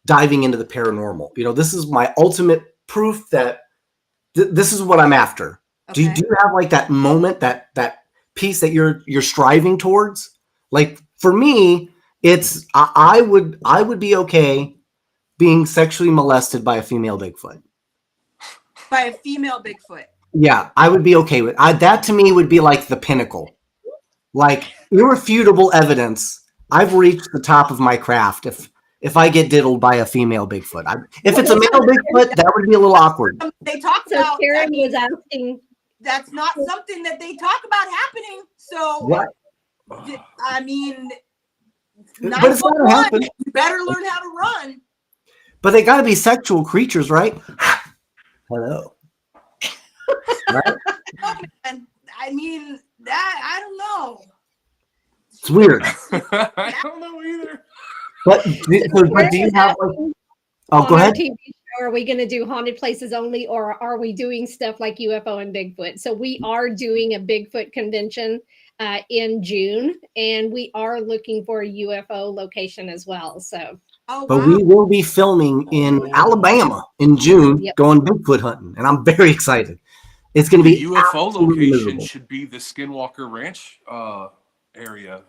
Speaker 1: diving into the paranormal. You know, this is my ultimate proof that this is what I'm after.
Speaker 4: Okay.
Speaker 1: Do you have like that moment, that piece that you're striving towards? Like for me, it's I would be okay being sexually molested by a female Bigfoot.
Speaker 4: By a female Bigfoot.
Speaker 1: Yeah, I would be okay with that. To me, would be like the pinnacle, like irrefutable evidence. I've reached the top of my craft if I get diddled by a female Bigfoot. If it's a male Bigfoot, that would be a little awkward.
Speaker 4: They talk
Speaker 2: So
Speaker 4: about.
Speaker 2: Karen
Speaker 4: I mean,
Speaker 2: was asking.
Speaker 4: that's not something that they talk about happening. So,
Speaker 1: Right.
Speaker 4: I mean,
Speaker 1: But it's not gonna
Speaker 4: 911,
Speaker 1: happen.
Speaker 4: you better learn how to run.
Speaker 1: But they got to be sexual creatures, right? Hello. Right?
Speaker 4: And I mean, that I don't know.
Speaker 1: It's weird.
Speaker 3: I don't know either.
Speaker 1: But do you have like? Oh,
Speaker 2: On
Speaker 1: go
Speaker 2: our
Speaker 1: ahead.
Speaker 2: TV show, are we going to do haunted places only, or are we doing stuff like UFO and Bigfoot? So we are doing a Bigfoot convention in June, and we are looking for a UFO location as well. So,
Speaker 4: Oh,
Speaker 1: But
Speaker 4: wow.
Speaker 1: we will be filming in Alabama in June,
Speaker 2: Yep.
Speaker 1: going Bigfoot hunting, and I'm very excited. It's going to
Speaker 3: The
Speaker 1: be
Speaker 3: UFO
Speaker 1: absolutely
Speaker 3: location
Speaker 1: miserable.
Speaker 3: should be the Skinwalker Ranch area.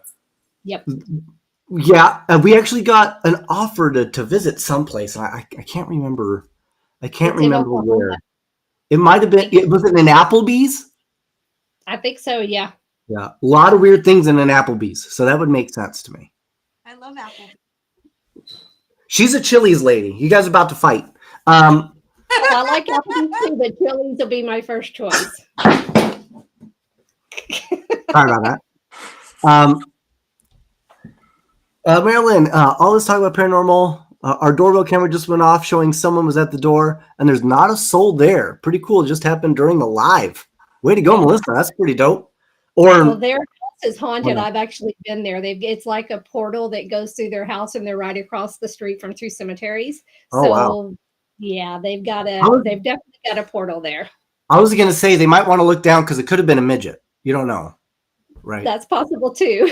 Speaker 2: yep.
Speaker 1: Yeah, we actually got an offer to visit someplace. I can't remember. I can't
Speaker 2: It's in
Speaker 1: remember
Speaker 2: Oklahoma.
Speaker 1: where. It might have been. Was it in Applebee's?
Speaker 2: I think so. Yeah.
Speaker 1: Yeah, a lot of weird things in an Applebee's, so that would make sense to me.
Speaker 4: I love Apple.
Speaker 1: She's a Chili's lady. You guys are about to fight.
Speaker 2: Well, I like Applebee's too, but Chili's will be my first choice.
Speaker 1: Sorry about that. Marilyn, all this talk about paranormal. Our doorbell camera just went off, showing someone was at the door, and there's not a soul there. Pretty cool. It just happened during the live. Way to go, Melissa. That's pretty dope.
Speaker 2: Well,
Speaker 1: Or
Speaker 2: their house is haunted.
Speaker 1: Yeah.
Speaker 2: I've actually been there. It's like a portal that goes through their house, and they're right across the street from two cemeteries.
Speaker 1: Oh,
Speaker 2: So,
Speaker 1: wow.
Speaker 2: yeah, they've
Speaker 1: was-
Speaker 2: definitely got a portal there.
Speaker 1: I was going to say they might want to look down because it could have been a midget. You don't know, right?
Speaker 2: That's possible too.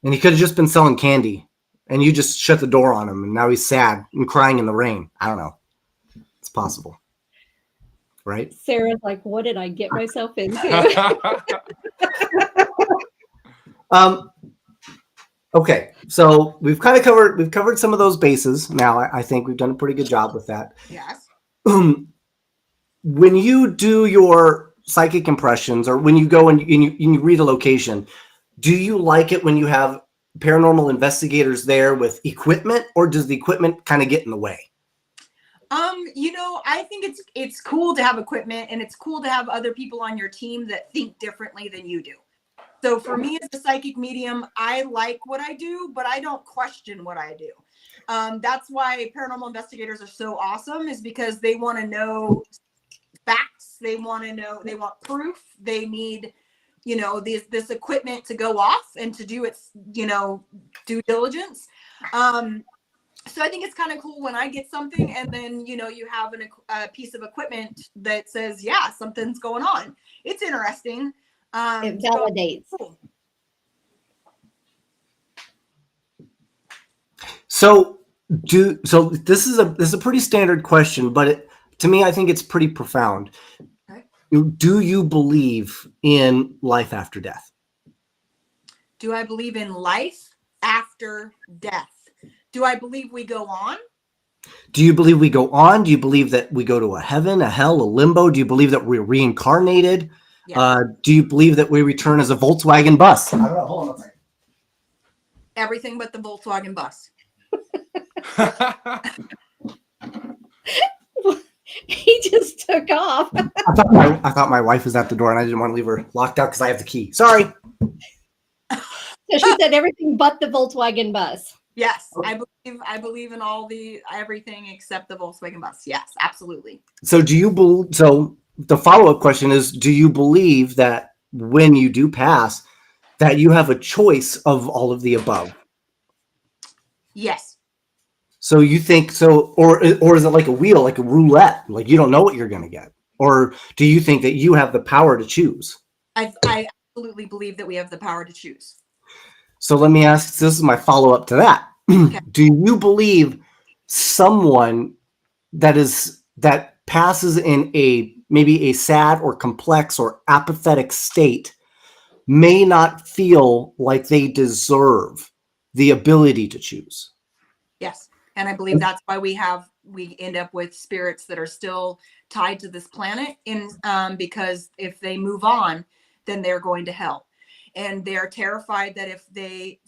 Speaker 1: And he could have just been selling candy, and you just shut the door on him, and now he's sad and crying in the rain. I don't know. It's possible, right?
Speaker 2: Sarah's like, "What did I get myself into?"
Speaker 1: Okay, so we've covered some of those bases. Now I think we've done a pretty good job with that.
Speaker 4: Yes.
Speaker 1: When you do your psychic impressions, or when you go and you read a location, do you like it when you have paranormal investigators there with equipment, or does the equipment kind of get in the way?
Speaker 4: I think it's cool to have equipment, and it's cool to have other people on your team that think differently than you do. So for me as a psychic medium, I like what I do, but I don't question what I do. That's why paranormal investigators are so awesome, is because they want to know facts. They want proof. They need, this equipment to go off and to do its, due diligence. So I think it's kind of cool when I get something, and then, you have a piece of equipment that says, yeah, something's going on. It's interesting.
Speaker 2: It validates.
Speaker 1: So this is a pretty standard question, but to me, I think it's pretty profound.
Speaker 4: Okay.
Speaker 1: Do you believe in life after death?
Speaker 4: Do I believe in life after death? Do I believe we go on?
Speaker 1: Do you believe we go on? Do you believe that we go to a heaven, a hell, a limbo? Do you believe that we're reincarnated?
Speaker 4: Yes.
Speaker 1: Do you believe that we return as a Volkswagen bus? I don't know. Hold on a second.
Speaker 4: Everything but the Volkswagen bus.
Speaker 2: He just took off.
Speaker 1: I thought my wife was at the door, and I didn't want to leave her locked out because I have the key. Sorry.
Speaker 2: So she said everything but the Volkswagen bus.
Speaker 4: Yes, I believe in everything except the Volkswagen bus. Yes, absolutely.
Speaker 1: So do you believe? So the follow-up question is: do you believe that when you do pass, that you have a choice of all of the above?
Speaker 4: Yes.
Speaker 1: So you think so, or is it like a wheel, like a roulette? Like you don't know what you're going to get, or do you think that you have the power to choose?
Speaker 4: I absolutely believe that we have the power to choose.
Speaker 1: So let me ask. This is my follow up to that.
Speaker 4: Okay.
Speaker 1: Do you believe someone that passes in maybe a sad or complex or apathetic state may not feel like they deserve the ability to choose?
Speaker 4: Yes. And I believe that's why we end up with spirits that are still tied to this planet because if they move on, then they're going to hell. And they're terrified that if they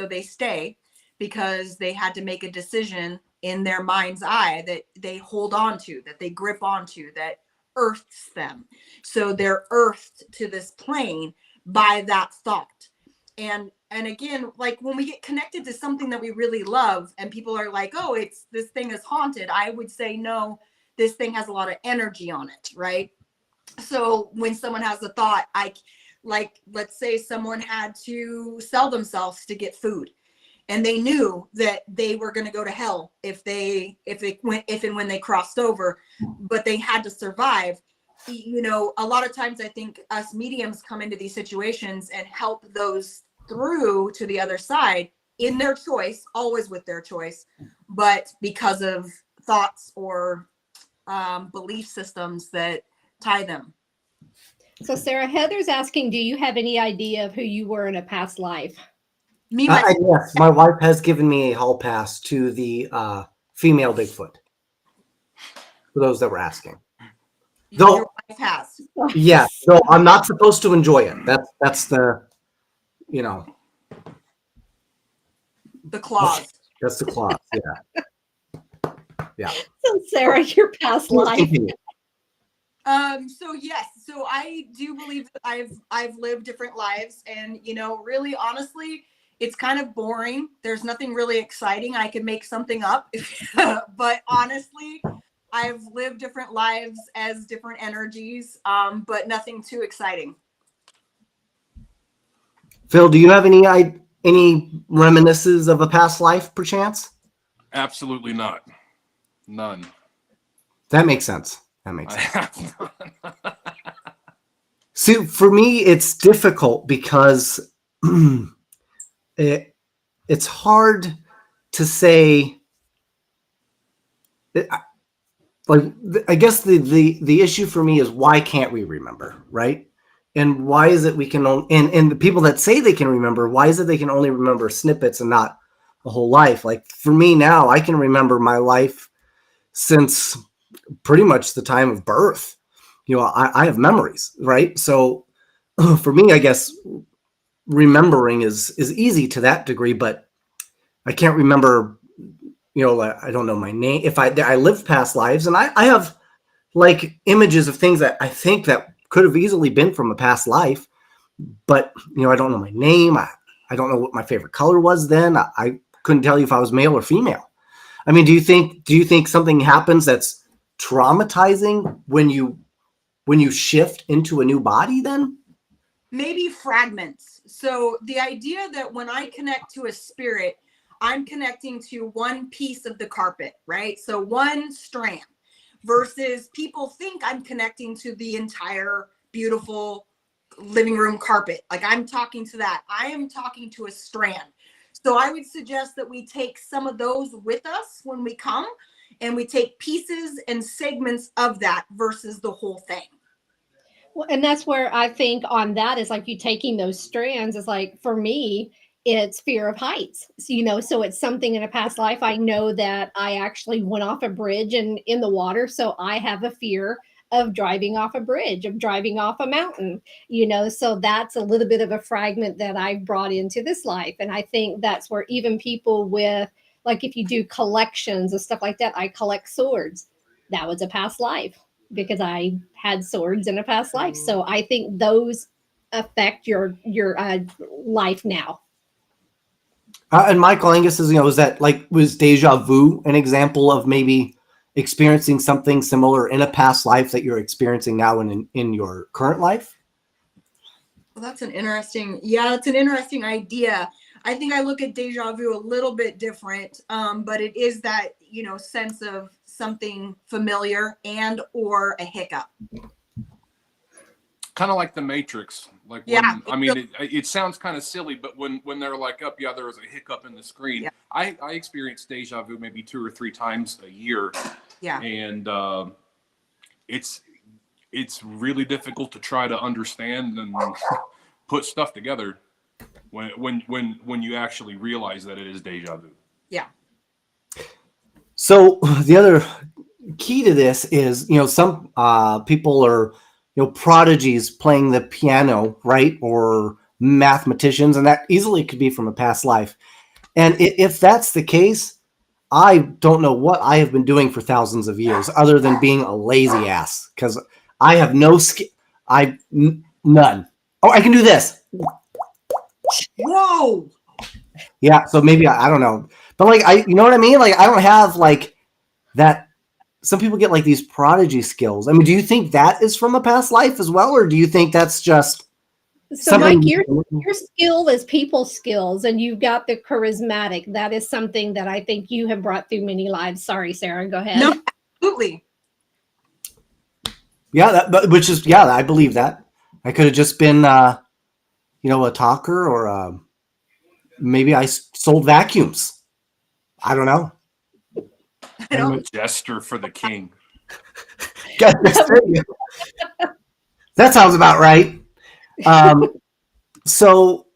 Speaker 4: they stay because they had to make a decision in their mind's eye that they hold on to, that they grip onto, that earths them. So they're earthed to this plane by that thought. And again, like when we get connected to something that we really love and people are like, oh, this thing is haunted, I would say, no, this thing has a lot of energy on it, right? So when someone has a thought, let's say someone had to sell themselves to get food and they knew that they were going to go to hell if and when they crossed over, but they had to survive. You know, a lot of times I think us mediums come into these situations and help those through to the other side in their choice, always with their choice, but because of thoughts or belief systems that tie them.
Speaker 2: So Sarah, Heather's asking, do you have any idea of who you were in a past life?
Speaker 1: Yes, my wife has given me a hall pass to the female Bigfoot. For those that were asking. Though,
Speaker 4: your wife has.
Speaker 1: Yeah, so I'm not supposed to enjoy it. That's the,
Speaker 4: the clause.
Speaker 1: That's the clause. Yeah. Yeah.
Speaker 2: So Sarah, your past life.
Speaker 4: So yes, so I do believe that I've lived different lives, and really honestly, it's kind of boring. There's nothing really exciting. I could make something up, but honestly, I've lived different lives as different energies, but nothing too exciting.
Speaker 1: Phil, do you have any reminiscences of a past life, perchance?
Speaker 3: Absolutely not. None.
Speaker 1: That makes sense. See, for me, it's difficult because it's hard to say. I guess the issue for me is why can't we remember, right? And why is it we can only, and the people that say they can remember, why is it they can only remember snippets and not a whole life? Like for me now, I can remember my life since pretty much the time of birth. I have memories, right? So for me, I guess remembering is easy to that degree, but I can't remember, I don't know my name. If I lived past lives, and I have like images of things that I think that could have easily been from a past life, but I don't know my name. I don't know what my favorite color was then. I couldn't tell you if I was male or female. I mean, do you think something happens that's traumatizing when you shift into a new body then?
Speaker 4: Maybe fragments. So the idea that when I connect to a spirit, I'm connecting to one piece of the carpet, right? So one strand, versus people think I'm connecting to the entire beautiful living room carpet. Like I'm talking to that. I am talking to a strand. So I would suggest that we take some of those with us when we come, and we take pieces and segments of that versus the whole thing.
Speaker 2: Well, and that's where I think on that is like you taking those strands is like, for me, it's fear of heights. So, so it's something in a past life. I know that I actually went off a bridge and in the water. So I have a fear of driving off a bridge, of driving off a mountain, so that's a little bit of a fragment that I've brought into this life. And I think that's where even people with, like if you do collections and stuff like that, I collect swords. That was a past life because I had swords in a past life. So I think those affect your life now.
Speaker 1: And Michael Angus is, was deja vu an example of maybe experiencing something similar in a past life that you're experiencing now in your current life?
Speaker 4: Well, that's an interesting idea. I think I look at deja vu a little bit different, but it is that, sense of something familiar and or a hiccup.
Speaker 3: Kind of like the Matrix. Like
Speaker 4: Yeah.
Speaker 3: when, I mean, it sounds kind of silly, but when they're like, up, yeah, there was a hiccup in the screen.
Speaker 4: Yeah.
Speaker 3: I experience deja vu maybe 2 or 3 times a year.
Speaker 4: Yeah.
Speaker 3: And it's really difficult to try to understand and put stuff together when you actually realize that it is deja vu.
Speaker 4: Yeah.
Speaker 1: So the other key to this is, some people are, prodigies playing the piano, right? Or mathematicians, and that easily could be from a past life. And if that's the case, I don't know what I have been doing for thousands of years other than being a lazy ass, because I have no skill. None. Oh, I can do this.
Speaker 4: Whoa.
Speaker 1: Yeah. So maybe I don't know, but you know what I mean? Like, I don't have like that. Some people get like these prodigy skills. I mean, do you think that is from a past life as well? Or do you think that's just
Speaker 2: So
Speaker 1: something?
Speaker 2: Mike, your skill is people skills, and you've got the charismatic. That is something that I think you have brought through many lives. Sorry, Sarah, go ahead.
Speaker 4: No, absolutely.
Speaker 1: Yeah, I believe that. I could have just been, a talker, or maybe I sold vacuums. I don't know.
Speaker 3: I'm a jester for the king.
Speaker 1: That sounds about right. So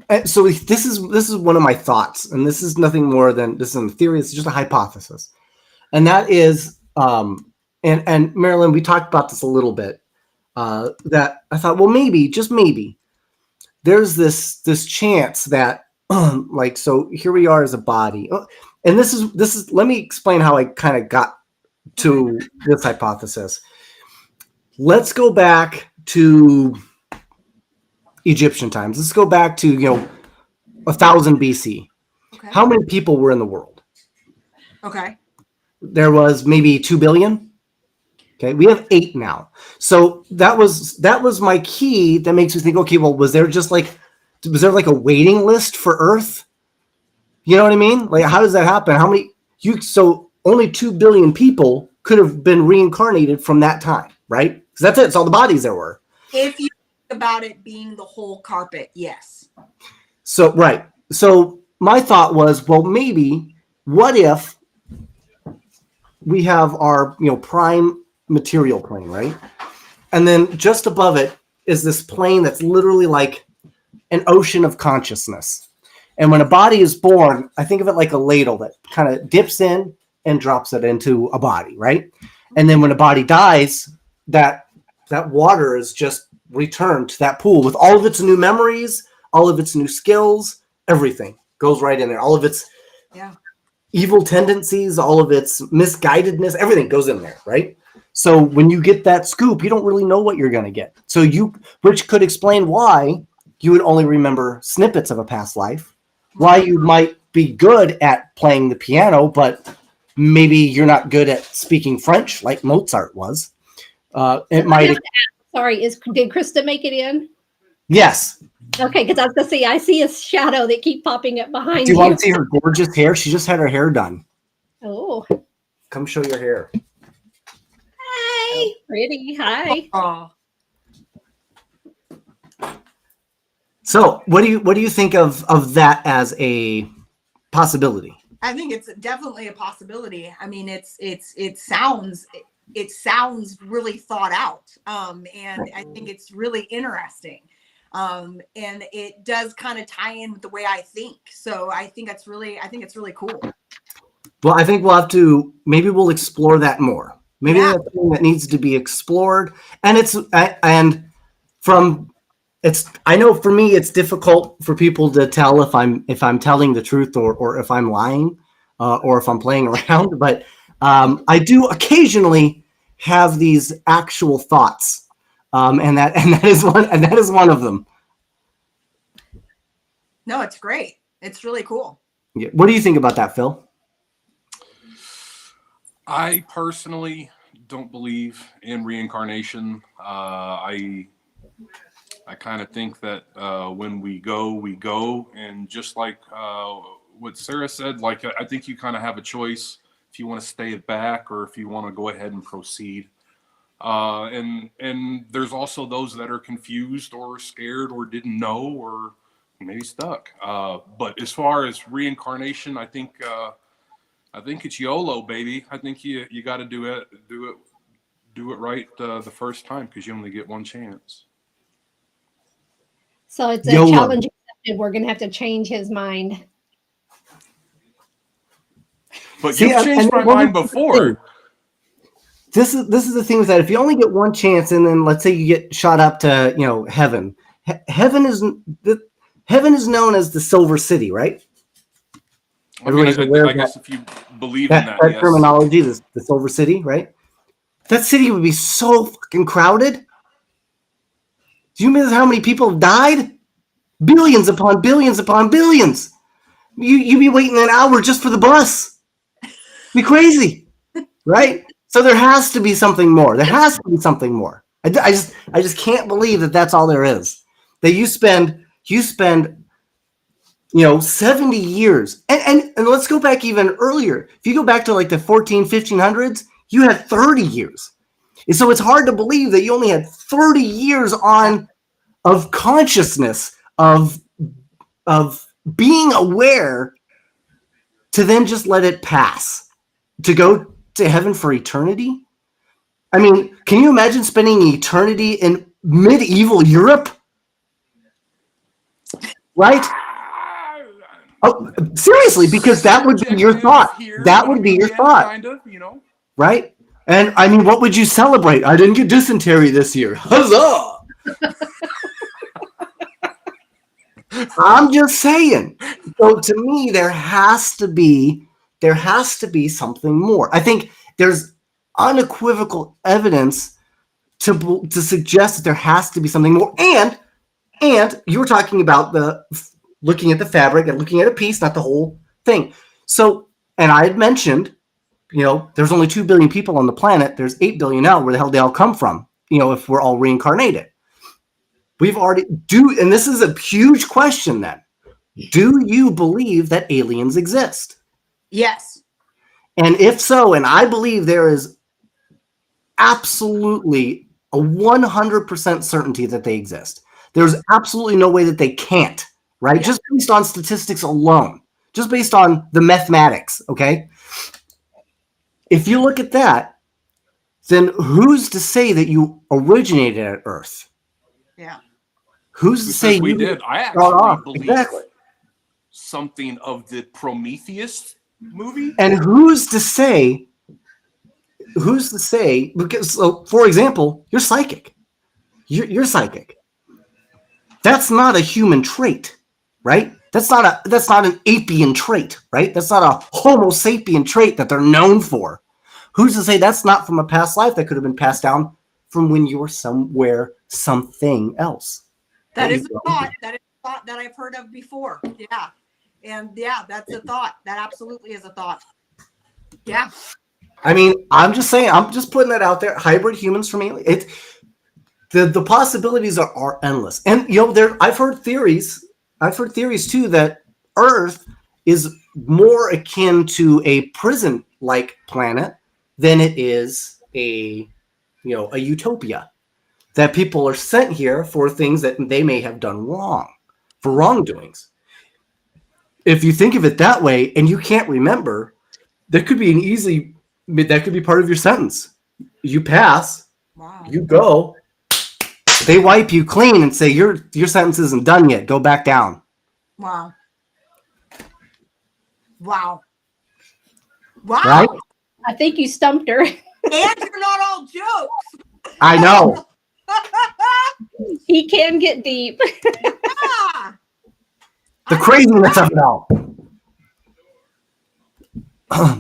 Speaker 1: this is one of my thoughts, and this is nothing more than this is a theory. It's just a hypothesis, and that is, and Marilyn, we talked about this a little bit. That I thought, well, maybe, just maybe, there's this chance that, so here we are as a body, and this is. Let me explain how I kind of got to this hypothesis. Let's go back to Egyptian times. Let's go back to 1000 BC.
Speaker 4: Okay.
Speaker 1: How many people were in the world?
Speaker 4: Okay.
Speaker 1: There was maybe 2 billion. Okay, we have 8 now. So that was my key that makes me think, okay, well, was there like a waiting list for Earth? You know what I mean? Like, how does that happen? So only 2 billion people could have been reincarnated from that time, right? Because that's it. It's all the bodies there were.
Speaker 4: If you think about it being the whole carpet, yes.
Speaker 1: So, right. So my thought was, well, maybe what if we have our, prime material plane, right? And then just above it is this plane that's literally like an ocean of consciousness. And when a body is born, I think of it like a ladle that kind of dips in and drops it into a body, right? And then when a body dies, that water is just returned to that pool with all of its new memories, all of its new skills, everything goes right in there. All of its evil tendencies, all of its misguidedness, everything goes in there, right? So when you get that scoop, you don't really know what you're going to get. So which could explain why you would only remember snippets of a past life, why you might be good at playing the piano, but maybe you're not good at speaking French like Mozart was. It might.
Speaker 2: Sorry, did Krista make it in?
Speaker 1: Yes.
Speaker 2: Okay, because I was going to say, I see a shadow that keep popping up behind you.
Speaker 1: Do you want to see her gorgeous hair? She just had her hair done.
Speaker 2: Oh.
Speaker 1: Come show your hair.
Speaker 2: Hi. Pretty. Hi.
Speaker 4: Oh.
Speaker 1: So what do you think of that as a possibility?
Speaker 4: I think it's definitely a possibility. I mean, it sounds really thought out. And I think it's really interesting. And it does kind of tie in with the way I think. So I think it's really cool.
Speaker 1: Well, I think maybe we'll explore that more. Maybe that's something that needs to be explored. And I know for me, it's difficult for people to tell if I'm telling the truth or if I'm lying, or if I'm playing around. But I do occasionally have these actual thoughts, and that is one of them.
Speaker 4: No, it's great. It's really cool.
Speaker 1: Yeah. What do you think about that, Phil?
Speaker 3: I personally don't believe in reincarnation. I kind of think that when we go, and just like what Sarah said, like I think you kind of have a choice if you want to stay back or if you want to go ahead and proceed. And there's also those that are confused or scared or didn't know or maybe stuck. But as far as reincarnation, I think it's YOLO, baby. I think you got to do it right the first time, because you only get one chance.
Speaker 2: So it's a
Speaker 1: YOLO.
Speaker 2: challenge accepted. We're going to have to change his mind.
Speaker 3: But
Speaker 1: See,
Speaker 3: you've changed my mind before.
Speaker 1: This is the thing, is that if you only get one chance, and then let's say you get shot up to heaven. Heaven is known as the Silver City, right? Everybody's aware
Speaker 3: I
Speaker 1: of
Speaker 3: guess if you believe in that,
Speaker 1: that
Speaker 3: yes.
Speaker 1: terminology, the Silver City, right? That city would be so fucking crowded. Do you realize how many people have died? Billions upon billions upon billions. You'd be waiting an hour just for the bus. It'd be crazy, right? So there has to be something more. There has to be something more. I just can't believe that that's all there is. That you spend 70 years. And let's go back even earlier. If you go back to like the 1500s, you had 30 years. And so it's hard to believe that you only had 30 years of consciousness, of being aware, to then just let it pass, to go to heaven for eternity. I mean, can you imagine spending eternity in medieval Europe? Right? Oh, seriously, because that would be your thought. That would be your thought.
Speaker 3: Kind of,
Speaker 1: Right? And I mean, what would you celebrate? I didn't get dysentery this year. Huzzah! I'm just saying. So to me, there has to be something more. I think there's unequivocal evidence to suggest that there has to be something more. And you were talking about looking at the fabric and looking at a piece, not the whole thing. So, and I had mentioned, there's only 2 billion people on the planet. There's 8 billion now. Where the hell they all come from? If we're all reincarnated. And this is a huge question then. Do you believe that aliens exist?
Speaker 4: Yes.
Speaker 1: And if so, and I believe there is absolutely a 100% certainty that they exist. There's absolutely no way that they can't, right?
Speaker 4: Yeah.
Speaker 1: Just based on statistics alone, just based on the mathematics, okay? If you look at that, then who's to say that you originated at Earth?
Speaker 4: Yeah.
Speaker 1: Who's to say
Speaker 3: we
Speaker 1: you
Speaker 3: did? I
Speaker 1: start
Speaker 3: actually
Speaker 1: off?
Speaker 3: believe
Speaker 1: Exactly.
Speaker 3: something of the Prometheus movie.
Speaker 1: And who's to say? Because, so, for example, you're psychic. You're psychic. That's not a human trait, right? That's not an apian trait, right? That's not a Homo sapien trait that they're known for. Who's to say that's not from a past life that could have been passed down from when you were something else?
Speaker 4: That is a thought. That is a thought that I've heard of before. Yeah. And yeah, that's a thought. That absolutely is a thought. Yeah.
Speaker 1: I mean, I'm just saying, I'm just putting that out there. Hybrid humans from alien. The possibilities are endless. And I've heard theories too that Earth is more akin to a prison-like planet than it is a utopia. That people are sent here for things that they may have done wrong, for wrongdoings. If you think of it that way and you can't remember, that could be part of your sentence. You pass,
Speaker 4: Wow.
Speaker 1: you go, they wipe you clean and say, your sentence isn't done yet. Go back down.
Speaker 4: Wow. Wow. Wow.
Speaker 1: Right?
Speaker 2: I think you stumped her.
Speaker 4: And you're not all jokes.
Speaker 1: I know.
Speaker 2: He can get deep.
Speaker 4: Yeah.
Speaker 1: The craziness of it all.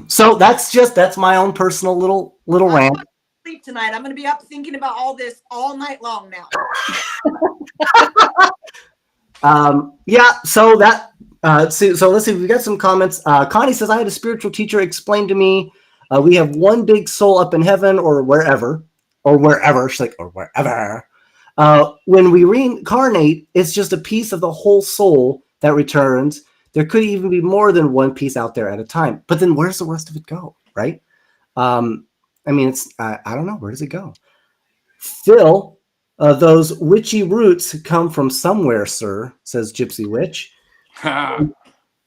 Speaker 1: So that's my own personal little rant.
Speaker 4: Sleep tonight. I'm going to be up thinking about all this all night long now.
Speaker 1: Yeah. So that. So let's see. We got some comments. Connie says, "I had a spiritual teacher explain to me we have one big soul up in heaven or wherever. She's like, or wherever. When we reincarnate, it's just a piece of the whole soul that returns. There could even be more than one piece out there at a time. But then where's the rest of it go, right? I mean, I don't know. Where does it go? Phil, those witchy roots come from somewhere, sir, says Gypsy Witch. And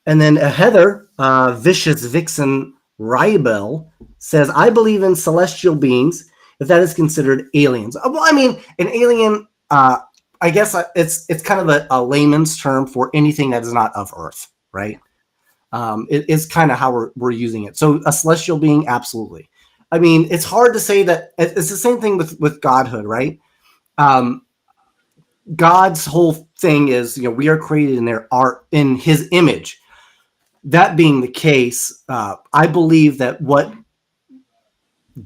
Speaker 1: then Heather, Vicious Vixen Rybel, says, I believe in celestial beings, if that is considered aliens. Well, I mean, an alien, I guess it's kind of a layman's term for anything that is not of Earth, right? It is kind of how we're using it. So a celestial being, absolutely. I mean, it's hard to say that. It's the same thing with godhood, right? God's whole thing is, we are created in his image. That being the case, I believe that what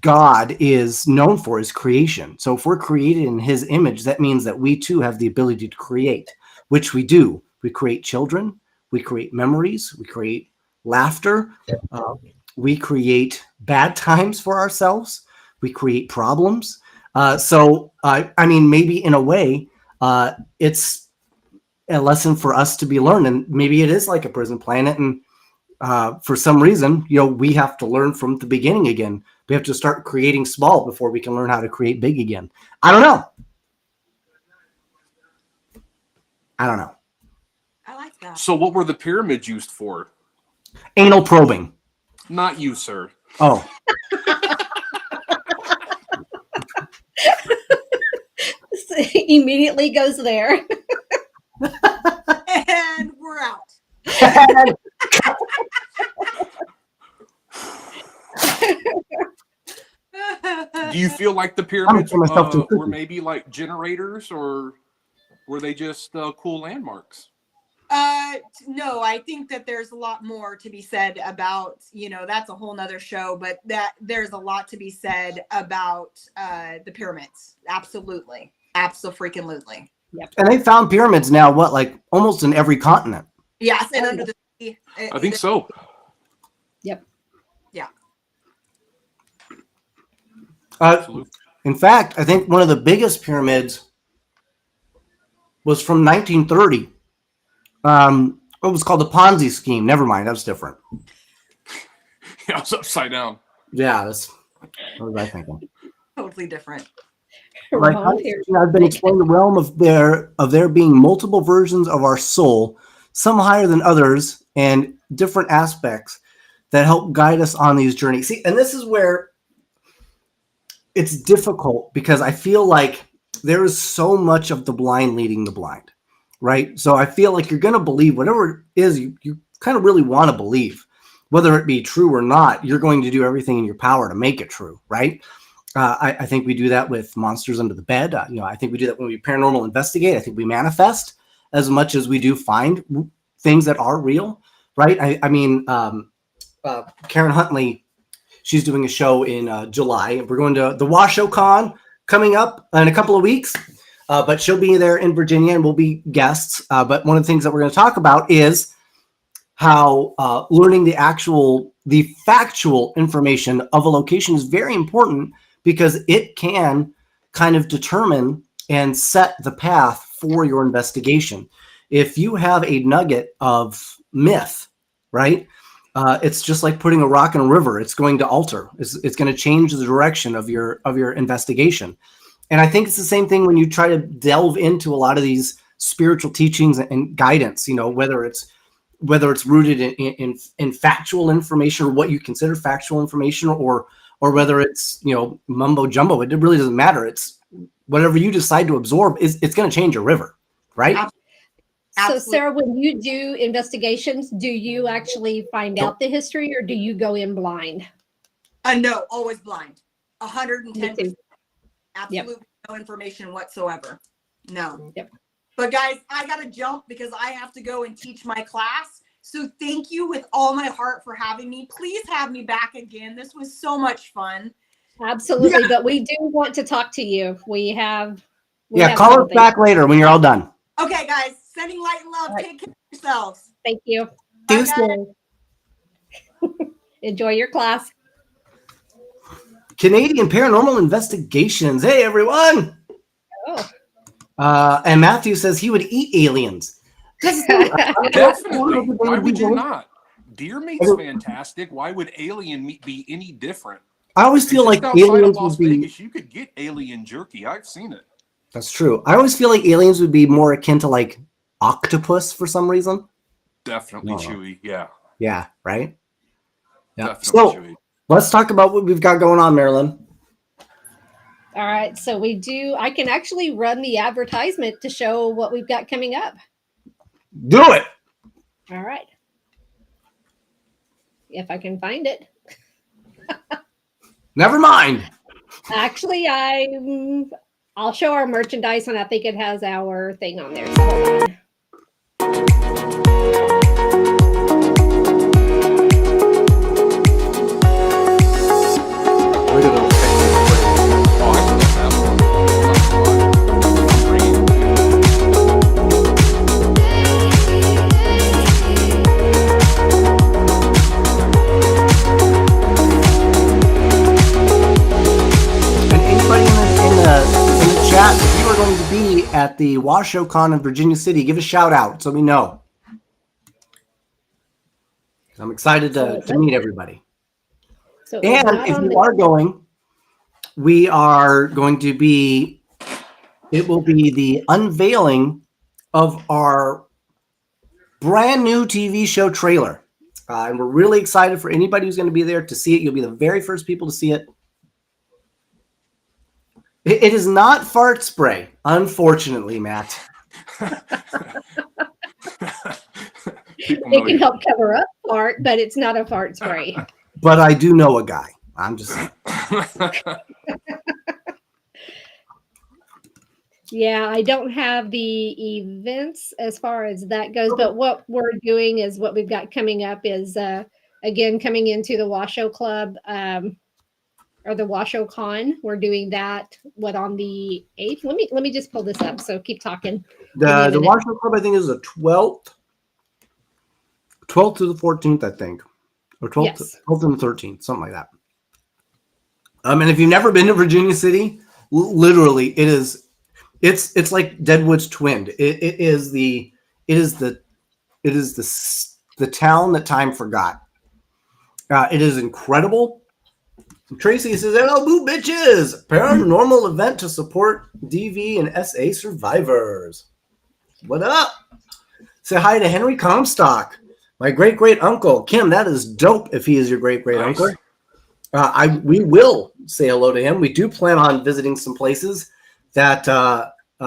Speaker 1: God is known for is creation. So if we're created in his image, that means that we too have the ability to create, which we do. We create children, we create memories, we create laughter, we create bad times for ourselves, we create problems. So I mean, maybe in a way, it's a lesson for us to be learned, and maybe it is like a prison planet, and for some reason, we have to learn from the beginning again. We have to start creating small before we can learn how to create big again. I don't know.
Speaker 4: I like that.
Speaker 3: So what were the pyramids used for?
Speaker 1: Anal probing.
Speaker 3: Not you, sir.
Speaker 1: Oh.
Speaker 2: Immediately goes there.
Speaker 4: And we're out.
Speaker 3: Do you feel like the pyramids
Speaker 1: myself
Speaker 3: were maybe like generators, or were they just cool landmarks?
Speaker 4: No, I think that there's a lot more to be said about, that's a whole nother show, but that there's a lot to be said about the pyramids. Absolutely. Absolutely.
Speaker 2: Yep.
Speaker 1: And they found pyramids now, like almost in every continent.
Speaker 4: Yes, and under the sea.
Speaker 3: I think so.
Speaker 2: Yep.
Speaker 4: Yeah.
Speaker 3: Absolutely.
Speaker 1: In fact, I think one of the biggest pyramids was from 1930. It was called the Ponzi scheme. Never mind, that was different.
Speaker 3: Yeah, I was upside down.
Speaker 1: Yeah, what was I thinking?
Speaker 4: Totally different.
Speaker 1: Like I've been explained the realm of there being multiple versions of our soul, some higher than others, and different aspects that help guide us on these journeys. See, and this is where it's difficult, because I feel like there is so much of the blind leading the blind, right? So I feel like you're going to believe whatever it is you kind of really want to believe, whether it be true or not. You're going to do everything in your power to make it true, right? I think we do that with monsters under the bed. I think we do that when we paranormal investigate. I think we manifest as much as we do find things that are real, right? I mean, Karen Huntley, she's doing a show in July. We're going to the WashoCon coming up in a couple of weeks, but she'll be there in Virginia and we'll be guests. But one of the things that we're going to talk about is how learning the factual information of a location is very important, because it can kind of determine and set the path for your investigation. If you have a nugget of myth, right? It's just like putting a rock in a river. It's going to alter. It's going to change the direction of your investigation. And I think it's the same thing when you try to delve into a lot of these spiritual teachings and guidance, whether it's rooted in factual information, or what you consider factual information, or whether it's, mumbo jumbo. It really doesn't matter. It's whatever you decide to absorb it's going to change your river, right?
Speaker 2: So Sarah, when you do investigations, do you actually find out the history, or do you go in blind?
Speaker 4: No, always blind. 110%. Absolutely no information whatsoever. No.
Speaker 2: Yep.
Speaker 4: But guys, I got to jump because I have to go and teach my class. So thank you with all my heart for having me. Please have me back again. This was so much fun.
Speaker 2: Absolutely. Yeah. But we do want to talk to you. We have
Speaker 1: call us back later when you're all done.
Speaker 4: Okay, guys. Sending light and love. Right. Take care of yourselves.
Speaker 2: Thank you. Enjoy your class.
Speaker 1: Canadian Paranormal Investigations. Hey, everyone.
Speaker 2: Oh.
Speaker 1: And Matthew says he would eat aliens.
Speaker 3: Definitely. Why would you not? Deer meat's fantastic. Why would alien meat be any different?
Speaker 1: I always feel like
Speaker 3: outside
Speaker 1: aliens
Speaker 3: of Las
Speaker 1: would be.
Speaker 3: Vegas, you could get alien jerky. I've seen it.
Speaker 1: That's true. I always feel like aliens would be more akin to like octopus for some reason.
Speaker 3: Definitely chewy. Yeah.
Speaker 1: Yeah. Right. Yeah.
Speaker 3: Definitely chewy.
Speaker 1: Let's talk about what we've got going on, Marilyn.
Speaker 2: All right, so I can actually run the advertisement to show what we've got coming up.
Speaker 1: Do it.
Speaker 2: All right. If I can find it.
Speaker 1: Never mind.
Speaker 2: Actually, I'll show our merchandise, and I think it has our thing on there. So hold on.
Speaker 1: Chat, if you are going to be at the WashoCon in Virginia City, give a shout out so we know. I'm excited to meet everybody.
Speaker 2: So
Speaker 1: and if you are going, we are going to be, it will be the unveiling of our brand new TV show trailer. And we're really excited for anybody who's going to be there to see it. You'll be the very first people to see it. It is not fart spray, unfortunately, Matt.
Speaker 2: It can help cover up fart, but it's not a fart spray.
Speaker 1: But I do know a guy. I'm just saying.
Speaker 2: Yeah, I don't have the events as far as that goes, but what we're doing is what we've got coming up is, again, coming into the Washoe Club, or the WashoCon. We're doing that on the 8th. Let me just pull this up. So keep talking.
Speaker 1: The Washoe Club, I think, is the 12th to the 14th, I think, or 12th and the 13th, something like that. And if you've never been to Virginia City, literally, it's like Deadwood's twinned. It is the town that time forgot. It is incredible. Tracy says, "Hello, boo bitches! Paranormal event to support DV and SA survivors. What up? Say hi to Henry Comstock, my great uncle. Kim, that is dope. If he is your great uncle, we will say hello to him. We do plan on visiting some places that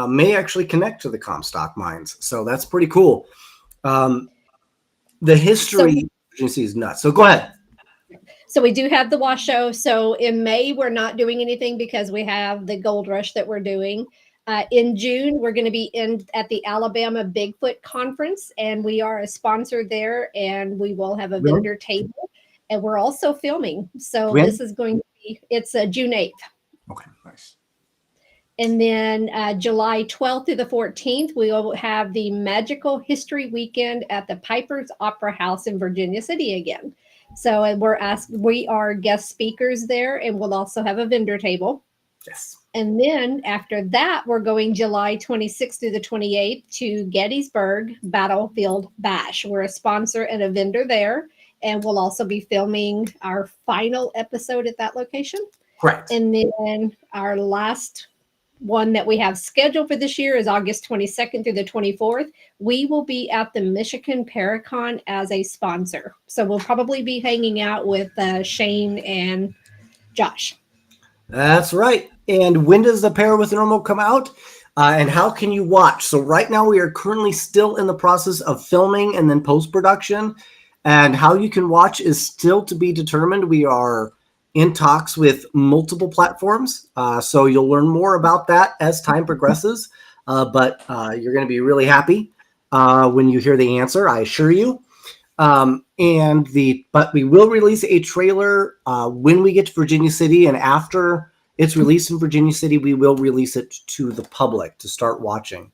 Speaker 1: may actually connect to the Comstock mines. So that's pretty cool. The history is nuts. So go ahead."
Speaker 2: So we do have the Washoe. So in May, we're not doing anything because we have the Gold Rush that we're doing. In June, we're going to be at the Alabama Bigfoot Conference, and we are a sponsor there, and we will have a vendor table, and we're also filming. So this is going to be, it's June 8th.
Speaker 1: Okay, nice.
Speaker 2: And then July 12th through the 14th, we will have the Magical History Weekend at the Piper's Opera House in Virginia City again. So we are guest speakers there, and we'll also have a vendor table.
Speaker 1: Yes.
Speaker 2: And then after that, we're going July 26th through the 28th to Gettysburg Battlefield Bash. We're a sponsor and a vendor there, and we'll also be filming our final episode at that location.
Speaker 1: Correct.
Speaker 2: And then our last one that we have scheduled for this year is August 22nd through the 24th. We will be at the Michigan Paracon as a sponsor. So we'll probably be hanging out with Shane and Josh.
Speaker 1: That's right. And when does the Para with Normal come out? And how can you watch? So right now we are currently still in the process of filming and then post-production. And how you can watch is still to be determined. We are in talks with multiple platforms. So you'll learn more about that as time progresses. But you're going to be really happy when you hear the answer, I assure you. But we will release a trailer when we get to Virginia City, and after it's released in Virginia City, we will release it to the public to start watching.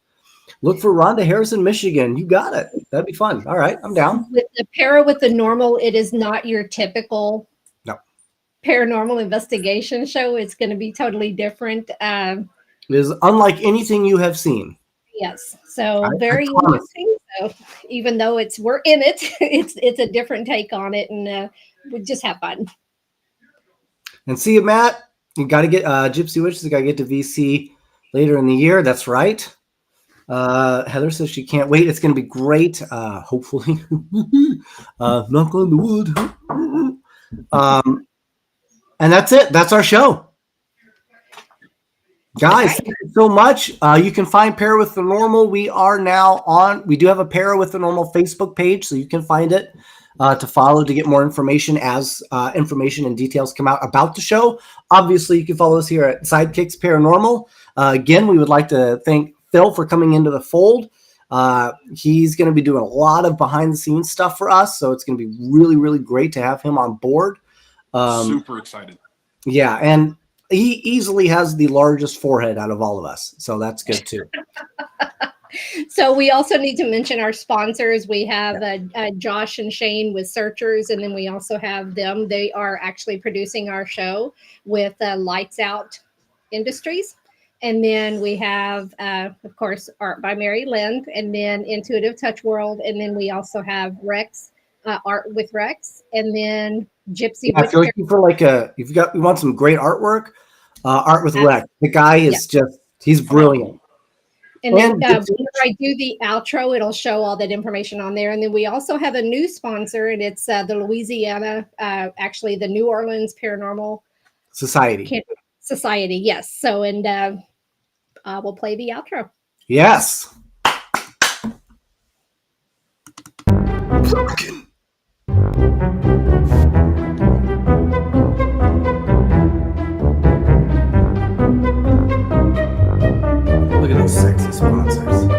Speaker 1: Look for Rhonda Harrison, Michigan. You got it. That'd be fun. All right, I'm down.
Speaker 2: With the Para with the Normal, it is not your typical paranormal investigation show. It's going to be totally different.
Speaker 1: It is unlike anything you have seen.
Speaker 2: Yes. So
Speaker 1: I
Speaker 2: very
Speaker 1: promise.
Speaker 2: interesting. So even though we're in it, it's a different take on it, and we just have fun.
Speaker 1: And see you, Matt. You got to get Gypsy Witches. Got to get to VC later in the year. That's right. Heather says she can't wait. It's going to be great. Hopefully, knock on the wood. And that's it. That's our show, guys. Thank you so much. You can find Para with the Normal. We are now on. We do have a Para with the Normal Facebook page, so you can find it to follow to get more information as information and details come out about the show. Obviously, you can follow us here at Sidekicks Paranormal. Again, we would like to thank Phil for coming into the fold. He's going to be doing a lot of behind the scenes stuff for us, so it's going to be really, really great to have him on board.
Speaker 3: Super excited.
Speaker 1: Yeah, and he easily has the largest forehead out of all of us, so that's good too.
Speaker 2: So we also need to mention our sponsors. We have Josh and Shane with Searchers, and then we also have them. They are actually producing our show with Lights Out Industries. And then we have, of course, Art by Mary Lynn, and then Intuitive Touch World. And then we also have Rex, Art with Rex, and then Gypsy.
Speaker 1: Yeah, if you're looking for you want some great artwork, Art with Rex. The guy is he's brilliant.
Speaker 2: And then whenever I do the outro, it'll show all that information on there. And then we also have a new sponsor, and it's the Louisiana, actually the New Orleans Paranormal
Speaker 1: Society.
Speaker 2: Yes. So, and we'll play the outro.
Speaker 1: Yes. Look at those sexy sponsors.